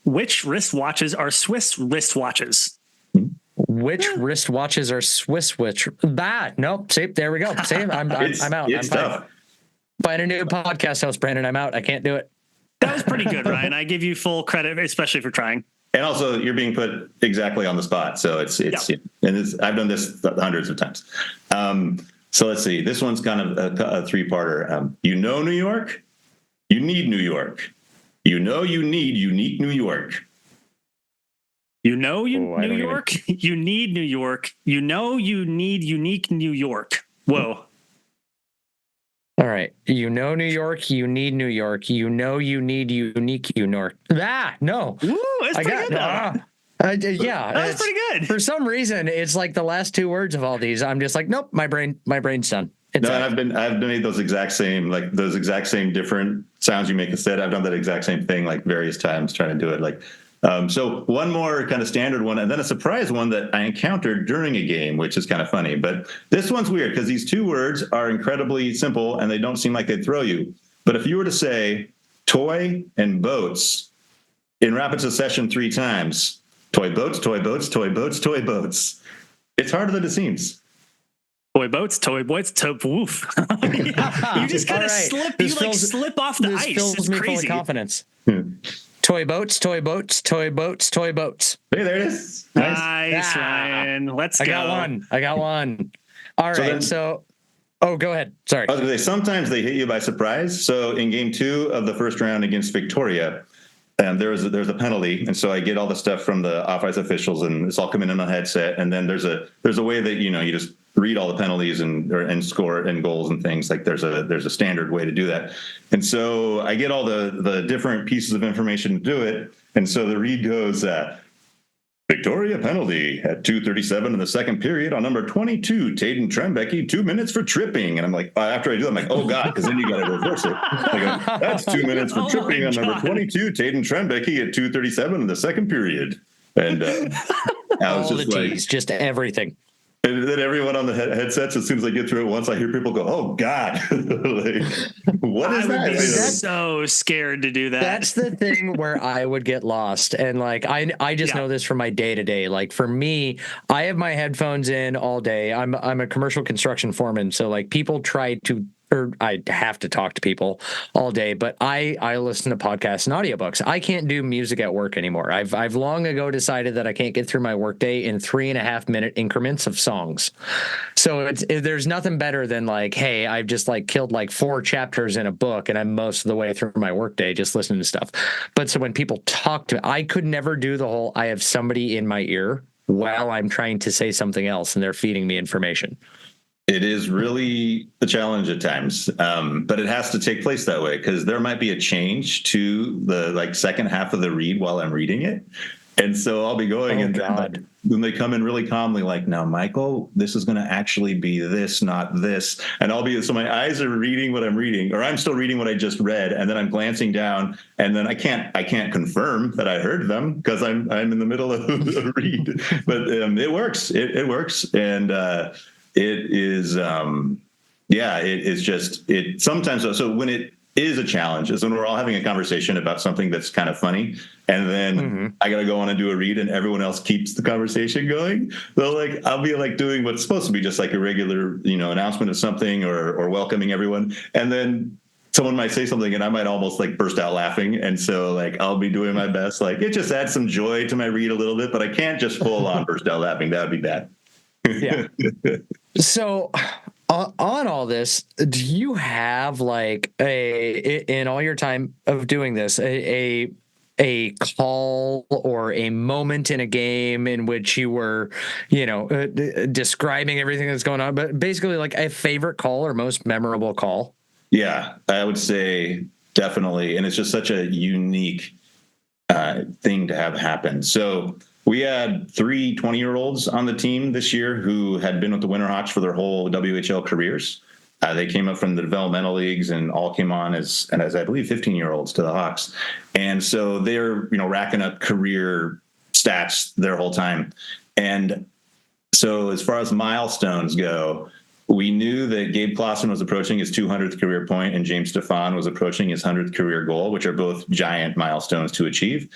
Which wristwatches are Swiss wristwatches? Which wristwatches are Swiss? Nope. See, there we go. See, I'm out. It's tough. Find a new podcast host, Brandon. I'm out. I can't do it. That was pretty good, Ryan. I give you full credit, especially for trying. And also, you're being put exactly on the spot. So I've done this hundreds of times. So let's see. This one's kind of a 3-parter. New York? You need New York. You need unique New York. New York? You need New York. You need unique New York. Whoa. All right. New York, you need New York. You need unique New York. No. Ooh, that's pretty good. Yeah, That was pretty good. For some reason, it's like the last two words of all these. I'm just like, nope, my brain's done. No, and I've made those exact same different sounds you make instead. I've done that exact same thing like various times trying to do it. Like, so one more kind of standard one, and then a surprise one that I encountered during a game, which is kind of funny. But this one's weird because these two words are incredibly simple and they don't seem like they'd throw you. But if you were to say toy and boats in rapid succession 3 times, toy boats, toy boats, toy boats, toy boats, it's harder than it seems. Toy boats, woof. Yeah. You just kind of slip. You slip off the ice. It's me crazy. Full of confidence. Toy boats, toy boats, toy boats, toy boats. Hey, there it is. Nice, Ryan. Let's go. I got one. All right. So, go ahead. Sorry. I was going to say, sometimes they hit you by surprise. So in game 2 of the first round against Victoria, there's a penalty, and so I get all the stuff from the off-ice officials, and it's all coming in on a headset. And then there's a way that you just read all the penalties and score and goals and things. Like there's a standard way to do that. And so I get all the different pieces of information to do it. And so the read goes, Victoria penalty at 2:37 in the second period on number 22, Taden Trembecki, 2 minutes for tripping. And I'm like, after I do it, I'm like, oh God, because then you got to reverse it. I go, that's 2 minutes for tripping on number 22, Taden Trembecki at 2:37 in the second period. And I was just like, just everything. And then everyone on the headsets, as soon as I get through it once, I hear people go, "Oh God, like, what is that?" I would be so scared to do that. That's the thing where I would get lost, and like I just know this from my day to day. Like for me, I have my headphones in all day. I'm a commercial construction foreman, so like people try to. Or I have to talk to people all day, but I listen to podcasts and audiobooks. I can't do music at work anymore. I've long ago decided that I can't get through my workday in 3.5 minute increments of songs. So there's nothing better than like, hey, I've just like killed like 4 chapters in a book and I'm most of the way through my workday just listening to stuff. But so when people talk to me, I could never do the whole, I have somebody in my ear while I'm trying to say something else and they're feeding me information. It is really a challenge at times, but it has to take place that way because there might be a change to the second half of the read while I'm reading it. And so I'll be going then they come in really calmly like, now, Michael, this is going to actually be this, not this. And so my eyes are reading what I'm reading, or I'm still reading what I just read. And then I'm glancing down and then I can't confirm that I heard them because I'm in the middle of the read, but it works. It works. And, it is, it is just, it sometimes, so when it is a challenge is when we're all having a conversation about something that's kind of funny. And then I got to go on and do a read and everyone else keeps the conversation going. So like, I'll be like doing what's supposed to be just like a regular, announcement of something or welcoming everyone. And then someone might say something and I might almost like burst out laughing. And so like, I'll be doing my best. Like it just adds some joy to my read a little bit, but I can't just full on burst out laughing. That would be bad. Yeah. So on all this, do you have like in all your time of doing this, a call or a moment in a game in which you were, describing everything that's going on, but basically like a favorite call or most memorable call? Yeah, I would say definitely. And it's just such a unique thing to have happen. So we had 3 20-year-olds on the team this year who had been with the Winterhawks for their whole WHL careers. They came up from the developmental leagues and all came on as I believe 15-year-olds to the Hawks. And so they're, racking up career stats their whole time. And so as far as milestones go, we knew that Gabe Clausen was approaching his 200th career point and James Stefan was approaching his 100th career goal, which are both giant milestones to achieve.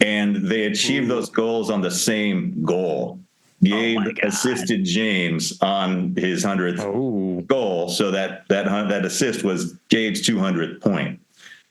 And they achieved those goals on the same goal. Gabe assisted James on his 100th goal. So that assist was Gabe's 200th point.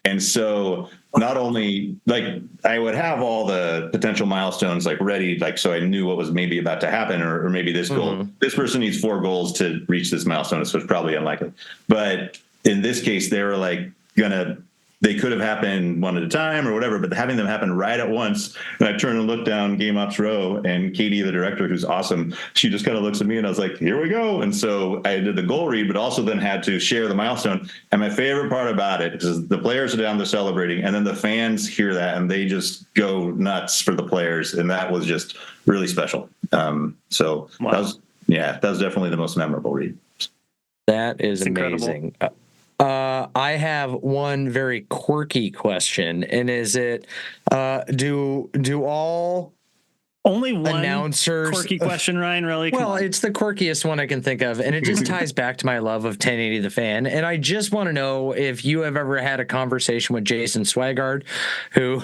And so not only like I would have all the potential milestones like ready, like, so I knew what was maybe about to happen, or maybe this goal, this person needs 4 goals to reach this milestone. So it's probably unlikely. But in this case, they were like gonna they could have happened one at a time or whatever, but having them happen right at once. And I turn and look down Game Ops Row, and Katie, the director, who's awesome, she just kind of looks at me, and I was like, here we go. And so I did the goal read, but also then had to share the milestone. And my favorite part about it is the players are down there celebrating, and then the fans hear that, and they just go nuts for the players. And that was just really special. So Wow. that was definitely the most memorable read. That is It's amazing. I have one very quirky question, and is it do all Only one announcers quirky question, Ryan, really? Come well, on. it's the quirkiest one I can think of, and it just ties back to my love of 1080 The Fan. And I just want to know if you have ever had a conversation with Jason Swigard, who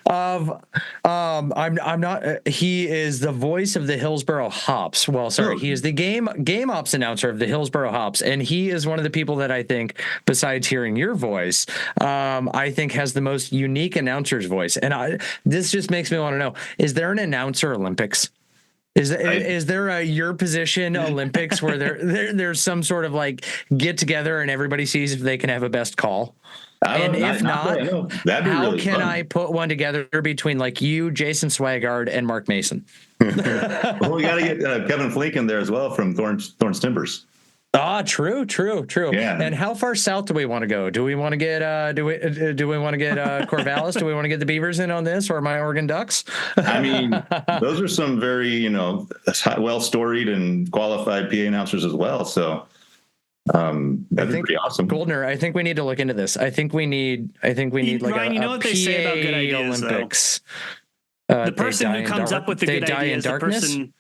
I'm not. He is the voice of the Hillsborough Hops. Well, sorry, he is the game ops announcer of the Hillsborough Hops, and he is one of the people that I think, besides hearing your voice, I think has the most unique announcer's voice. And this just makes me want to know: is there an announcer Olympics? Is there a your position Olympics where there's some sort of like get together and everybody sees if they can have a best call? And if not, how really can fun. I put one together between like you, Jason Swigard, and Mark Mason? Well, we got to get Kevin Flake in there as well from Thorns Timbers. Ah, true. Yeah. And how far south do we want to go? Do we want to get do we want to get Corvallis? Do we want to get the Beavers in on this, or my Oregon Ducks? I mean, those are some very well storied and qualified PA announcers as well. So that'd be pretty awesome. Goldner, I think we need to look into this. I think we need like Ryan, you know what they say about good ideas, Olympics. The person who comes up with the good idea is the person.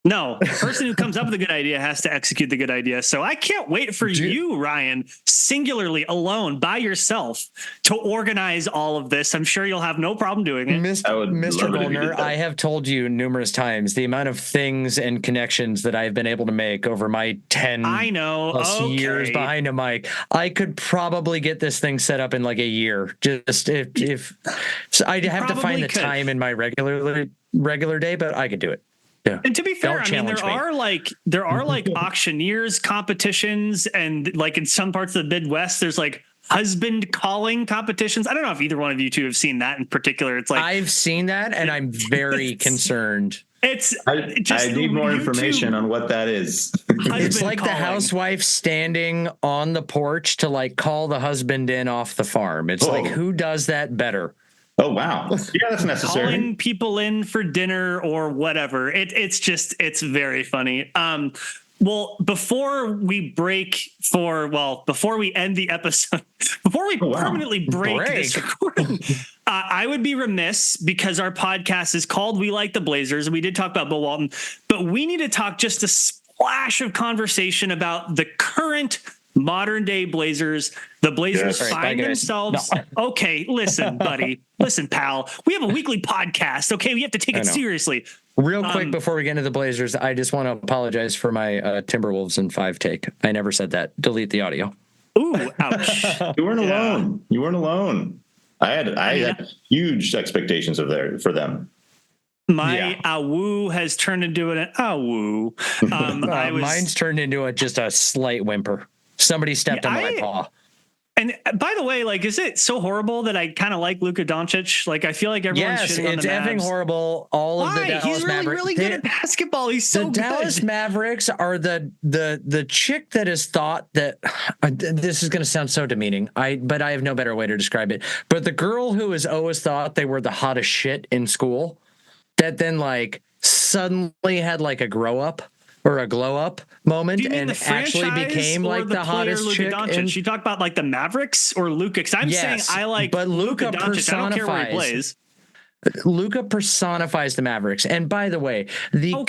No, the person who comes up with a good idea has to execute the good idea. So I can't wait for you, Ryan, singularly, alone, by yourself, to organize all of this. I'm sure you'll have no problem doing it. Mr. Goldner, I have told you numerous times the amount of things and connections that I've been able to make over my 10 plus years behind a mic. I could probably get this thing set up in like a year. Just if so I'd have to find the time in my regular day, but I could do it. Yeah. And to be fair, I mean, there are like auctioneers competitions, and like in some parts of the Midwest, there's like husband calling competitions. I don't know if either one of you two have seen that in particular. It's like I've seen that, and I'm very concerned. I need more information on what that is. It's like the housewife standing on the porch to like call the husband in off the farm. It's like, who does that better? Oh, wow. Yeah, that's necessary. Calling people in for dinner or whatever. It's very funny. Well, before we end the episode, before we permanently break this recording, I would be remiss, because our podcast is called We Like the Blazers, and we did talk about Bill Walton, but we need to talk just a splash of conversation about the current modern day Blazers. The Blazers find themselves. No. Okay, listen, buddy. Listen, pal. We have a weekly podcast. Okay, we have to take it seriously. Real quick before we get into the Blazers, I just want to apologize for my Timberwolves in 5 take. I never said that. Delete the audio. Ooh, ouch. You weren't alone. I had huge expectations for them. My awoo has turned into an awoo. Mine's turned into just a slight whimper. Somebody stepped on my paw. And by the way, like, is it so horrible that I kind of like Luka Doncic? Like, I feel like everyone's shitting on the Mavs. Yes, it's effing horrible. All of the Dallas He's really good at basketball. He's so good. The Dallas Mavericks are the chick that is thought that this is going to sound so demeaning. But I have no better way to describe it. But the girl who has always thought they were the hottest shit in school, that then like suddenly had like a grow up or a glow up moment and actually became like the hottest chick. She talked about like the Mavericks or Luka, because I'm saying I like Luka Doncic. I don't care where he plays. Luka personifies the Mavericks. And by the way, the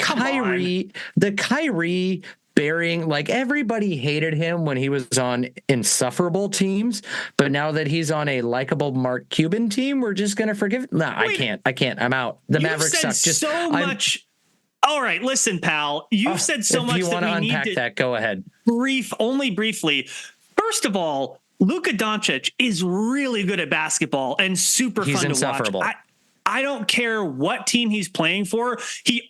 Kyrie bearing, like, everybody hated him when he was on insufferable teams, but now that he's on a likable Mark Cuban team, we're just gonna forgive. I can't. I'm out. The Mavericks suck. Just so much. All right, listen, pal. You've said so much that we need to that. Go ahead. Only briefly. First of all, Luka Doncic is really good at basketball and super fun to watch. I don't care what team he's playing for. He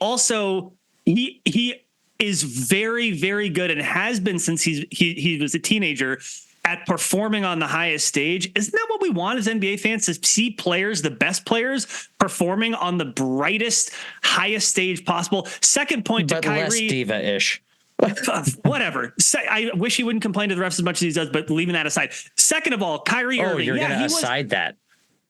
is very, very good and has been since he was a teenager at performing on the highest stage. Isn't that what we want as NBA fans, to see players, the best players, performing on the brightest, highest stage possible? Second point to but Kyrie. less diva-ish. Whatever. I wish he wouldn't complain to the refs as much as he does, but leaving that aside. Second of all, Kyrie Irving. You're going to aside that.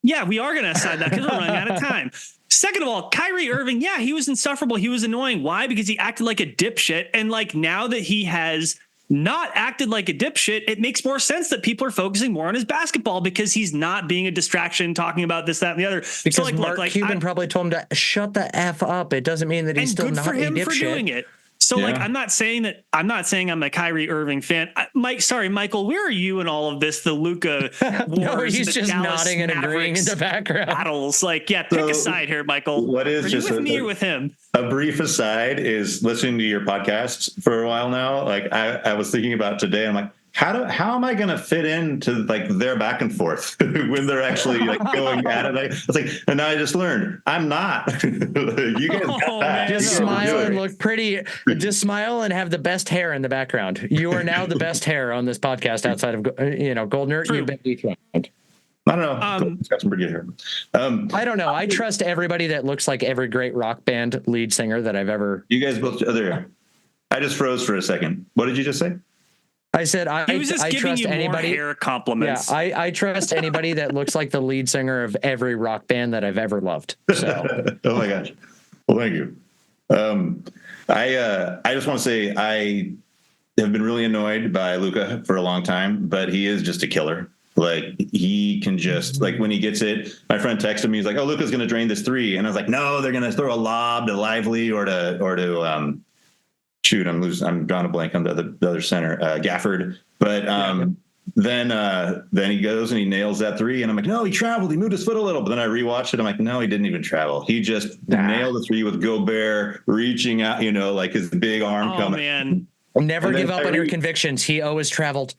Yeah, we are going to aside that because we're running out of time. Second of all, Kyrie Irving, yeah, he was insufferable. He was annoying. Why? Because he acted like a dipshit. And like now that he has not acted like a dipshit, it makes more sense that people are focusing more on his basketball because he's not being a distraction, talking about this, that, and the other. Because so Mark Cuban probably told him to shut the F up. It doesn't mean that he's still not a dipshit. And good for him for doing it. So like, I'm not saying I'm a Kyrie Irving fan. Michael, where are you in all of this? The Luka wars, no, he's just Dallas nodding and agreeing in the background. Battles. Like, yeah, pick a side here, Michael. What is are just you with me or with him? A brief aside is listening to your podcasts for a while now. Like I was thinking about today. I'm like, how am I going to fit into like their back and forth when they're actually like going at it? I was like, and now I just learned I'm not. You guys got that. Just smile and look pretty. Just smile and have the best hair in the background. You are now the best hair on this podcast outside of Goldner. You've been dethroned. I don't know. It's got some pretty good hair. I don't know. I trust everybody that looks like every great rock band lead singer that I've ever. You guys both. I just froze for a second. What did you just say? I said I trust anybody. Hair compliments. Yeah, I trust anybody that looks like the lead singer of every rock band that I've ever loved. So. Oh my gosh. Well, thank you. I just want to say I have been really annoyed by Luka for a long time, but he is just a killer. Like he can just like when he gets it. My friend texted me. He's like, "Oh, Luka's going to drain this 3," and I was like, "No, they're going to throw a lob to Lively or to." Shoot, I'm drawing a blank on the other center, Gafford. But then he goes and he nails that 3, and I'm like, no, he traveled. He moved his foot a little. But then I rewatched it. I'm like, no, he didn't even travel. He just nailed the 3 with Gobert reaching out, like his big arm coming. Oh man! Never give up on your convictions. He always traveled.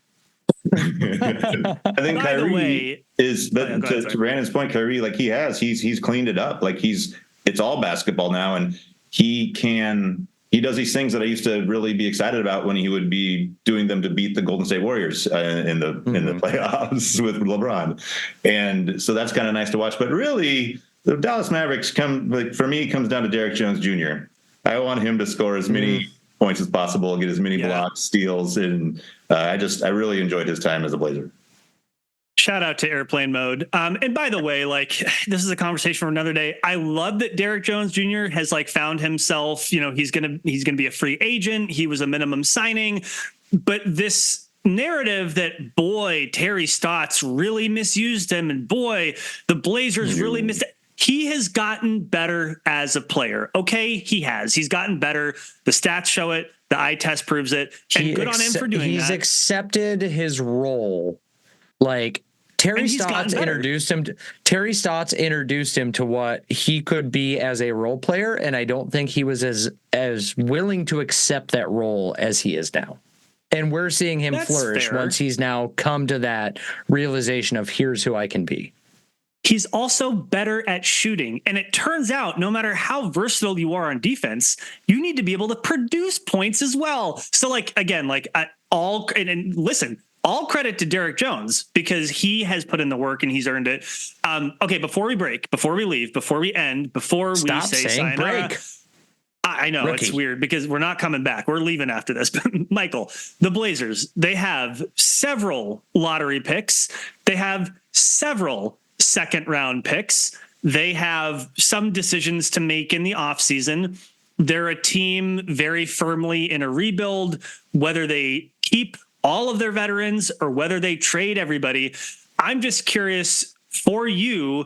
I think Kyrie is, but to Brandon's point, Kyrie, like he's cleaned it up. Like it's all basketball now, and he does these things that I used to really be excited about when he would be doing them to beat the Golden State Warriors in the playoffs with LeBron. And so that's kind of nice to watch. But really, the Dallas Mavericks for me, comes down to Derrick Jones Jr. I want him to score as many points as possible, get as many blocks, steals. And I really enjoyed his time as a Blazer. Shout out to Airplane Mode. And by the way, like this is a conversation for another day. I love that Derrick Jones Jr. has like found himself, he's going to be a free agent. He was a minimum signing, but this narrative that boy, Terry Stotts really misused him. And boy, the Blazers really missed it. He has gotten better as a player. Okay. He's gotten better. The stats show it. The eye test proves it. And good on him for doing that. He's accepted his role. Like, Terry Stotts introduced him to what he could be as a role player, and I don't think he was as willing to accept that role as he is now. And we're seeing him flourish once he's now come to that realization of here's who I can be. He's also better at shooting. And it turns out no matter how versatile you are on defense, you need to be able to produce points as well. So like, again, like listen, all credit to Derrick Jones because he has put in the work and he's earned it. Okay, before we break, before we leave, before we end, before we say sayonara, break. I know it's weird because we're not coming back. We're leaving after this. But Michael, the Blazers, they have several lottery picks. They have several second round picks. They have some decisions to make in the offseason. They're a team very firmly in a rebuild, whether they keep all of their veterans or whether they trade everybody. I'm just curious for you,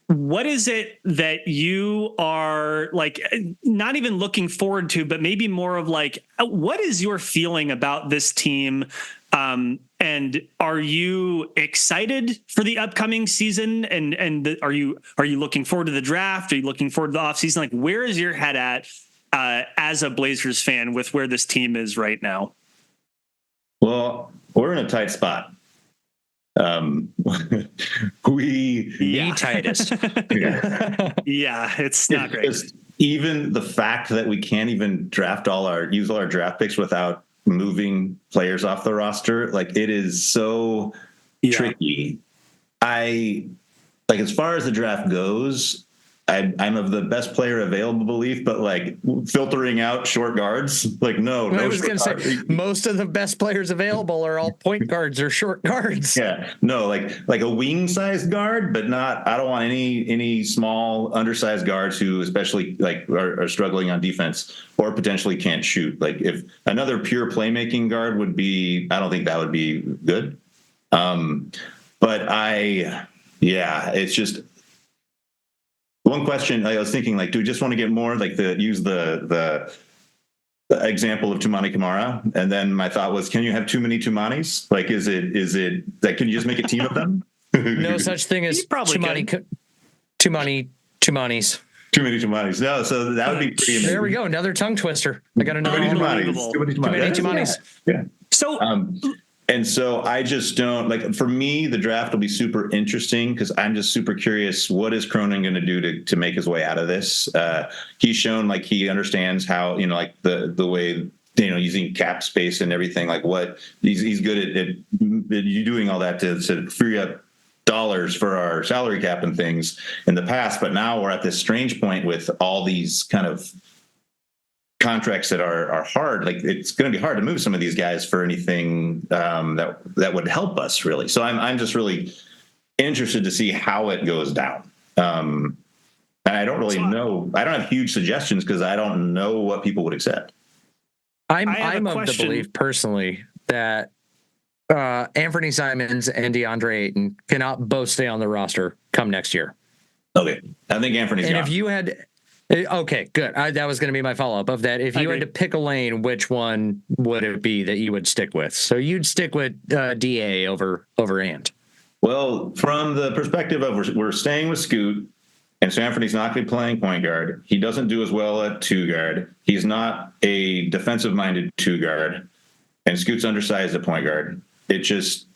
what is it that you are like, not even looking forward to, but maybe more of like, what is your feeling about this team? And are you excited for the upcoming season? And are you looking forward to the draft? Are you looking forward to the offseason? Like, where is your head at as a Blazers fan with where this team is right now? Well, we're in a tight spot. The tightest. Yeah, it's not great. Even the fact that we can't even use all our draft picks without moving players off the roster. Like, it is so tricky. As far as the draft goes, I'm of the best player available belief, but like filtering out short guards, like no. I was going to say most of the best players available are all point guards or short guards. Yeah, no, like a wing-sized guard, but not. I don't want any small, undersized guards who, especially like are struggling on defense or potentially can't shoot. Like if another pure playmaking guard would be, I don't think that would be good. It's just. One question I was thinking, like, do we just want to get more like use the example of Tumani Kamara? And then my thought was, can you have too many Tumanis? Like, is it like, can you just make a team of them? No such thing as too many Tumanis. Too many Tumanis. No, so that would be pretty amazing. There we go. Another tongue twister. I got another one. Too many Tumanis. Yeah. So. And so I just don't like, for me, the draft will be super interesting because I'm just super curious. What is Cronin going to do to make his way out of this? He's shown like he understands how, like the way, using cap space and everything, like what he's good at doing all that to free up dollars for our salary cap and things in the past. But now we're at this strange point with all these kind of contracts that are hard. Like, it's going to be hard to move some of these guys for anything that would help us really. So I'm just really interested to see how it goes down. And I don't really know. I don't have huge suggestions because I don't know what people would accept. I'm of the belief personally that Anthony Simons and DeAndre Ayton cannot both stay on the roster come next year. Okay, I think Anthony's gone. If you had. Okay, good. That was going to be my follow-up of that. If you had to pick a lane, which one would it be that you would stick with? So you'd stick with DA over Ant. Well, from the perspective of we're staying with Scoot, and so Anthony's not going to be playing point guard. He doesn't do as well at two guard. He's not a defensive-minded two guard, and Scoot's undersized at point guard. It just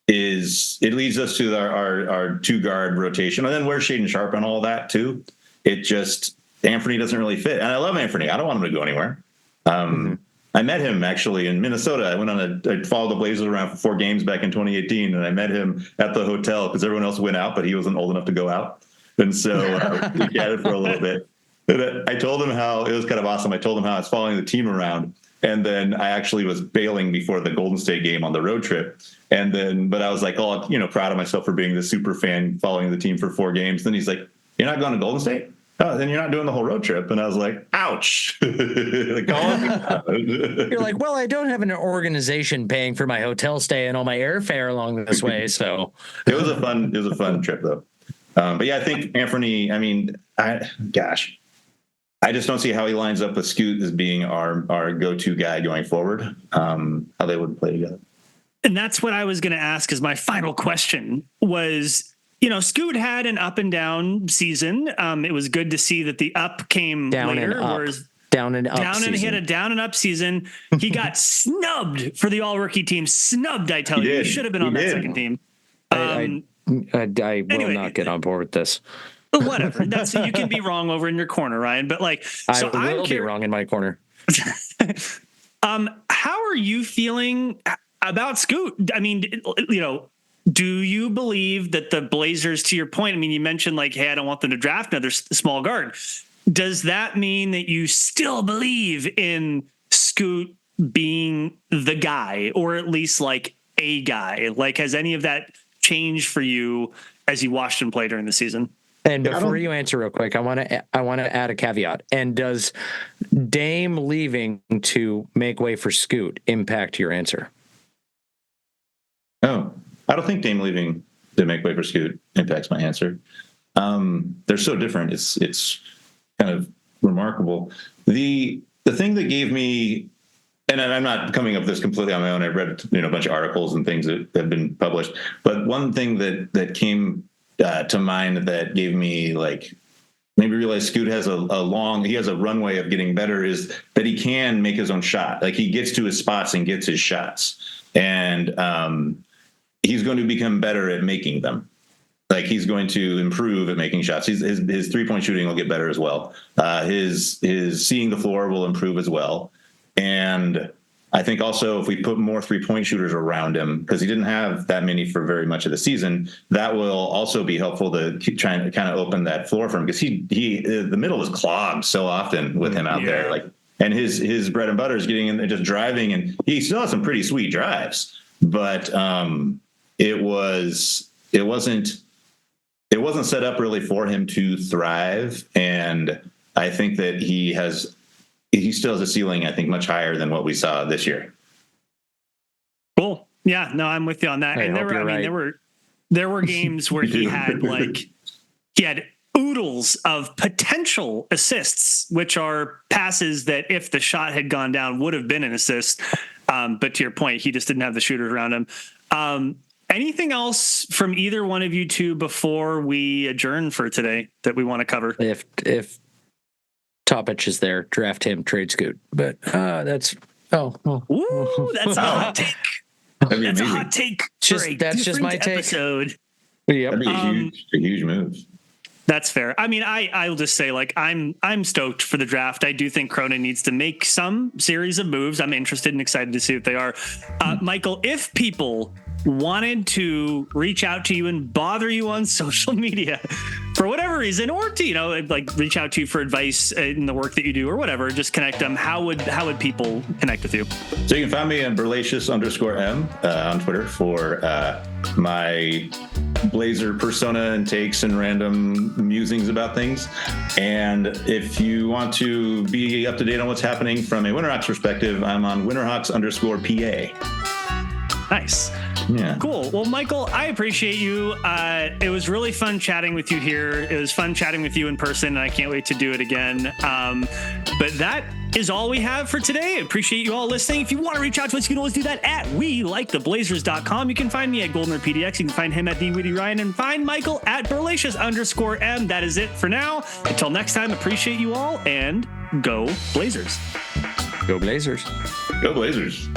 is. It leads us to our two guard rotation, and then where's Shaedon Sharpe and all that too. It just. Anthony doesn't really fit. And I love Anthony. I don't want him to go anywhere. I met him actually in Minnesota. I followed the Blazers around for 4 games back in 2018. And I met him at the hotel because everyone else went out, but he wasn't old enough to go out. And so we chatted for a little bit. And I told him how it was kind of awesome. I told him how I was following the team around. And then I actually was bailing before the Golden State game on the road trip. But I was like, proud of myself for being the super fan following the team for 4 games. Then he's like, "You're not going to Golden State? Oh, then you're not doing the whole road trip." And I was like, ouch. You're like, well, I don't have an organization paying for my hotel stay and all my airfare along this way. So it was a fun trip though. But yeah, I think Anthony, I just don't see how he lines up with Scoot as being our go-to guy going forward, how they would play together. And that's what I was going to ask as my final question was, Scoot had an up and down season. It was good to see that the up came down later. And up. He had a down and up season. He got snubbed for the all rookie team. Snubbed, I tell you. He should have been on that second team. I will not get on board with this. Whatever. You can be wrong over in your corner, Ryan. But I will be wrong in my corner. How are you feeling about Scoot? Do you believe that the Blazers, to your point, you mentioned hey, I don't want them to draft another small guard. Does that mean that you still believe in Scoot being the guy, or at least a guy? Has any of that changed for you as you watched him play during the season? And before you answer real quick, I want to add a caveat. And does Dame leaving to make way for Scoot impact your answer? Oh. I don't think Dame leaving to make way for Scoot impacts my answer. They're so different. It's kind of remarkable. The thing that gave me, and I'm not coming up with this completely on my own. I read a bunch of articles and things that have been published. But one thing that came to mind that gave me maybe realize Scoot has he has a runway of getting better is that he can make his own shot. He gets to his spots and gets his shots. And he's going to become better at making them. He's going to improve at making shots. His 3-point shooting will get better as well. His seeing the floor will improve as well. And I think also if we put more 3-point shooters around him, because he didn't have that many for very much of the season, that will also be helpful to keep trying to kind of open that floor for him, because he the middle is clogged so often with him out there. Like, and his bread and butter is getting in and just driving, and he still has some pretty sweet drives, but it wasn't set up really for him to thrive. And I think that he still has a ceiling, I think, much higher than what we saw this year. Cool. Yeah, no, I'm with you on that. And there were games where he had oodles of potential assists, which are passes that if the shot had gone down would have been an assist. But to your point, he just didn't have the shooters around him. Anything else from either one of you two before we adjourn for today that we want to cover? If Topic is there, draft him, trade Scoot. But that's Ooh, that's a hot take. That'd be That's amazing. a hot take. That's just my take. Episode. Yep. That'd be a huge move. That's fair. I mean, I'll just say, like, I'm stoked for the draft. I do think Cronin needs to make some series of moves. I'm interested and excited to see what they are. Michael, if people wanted to reach out to you and bother you on social media for whatever reason, or to, like, reach out to you for advice in the work that you do or whatever, just connect them, how would people connect with you? So you can find me on Burles_M on Twitter for my Blazer persona and takes and random musings about things. And if you want to be up to date on what's happening from a Winterhawks perspective, I'm on Winterhawks_PA. Nice. Yeah. Cool. Well, Michael, I appreciate you. It was really fun chatting with you here. It was fun chatting with you in person, and I can't wait to do it again. But that is all we have for today. I appreciate you all listening. If you want to reach out to us, you can always do that at WeLikeTheBlazers.com. You can find me at GoldnerPDX. You can find him at TheWittyRyan, and find Michael at Burlesius_M. That is it for now. Until next time, appreciate you all, and go Blazers. Go Blazers. Go Blazers.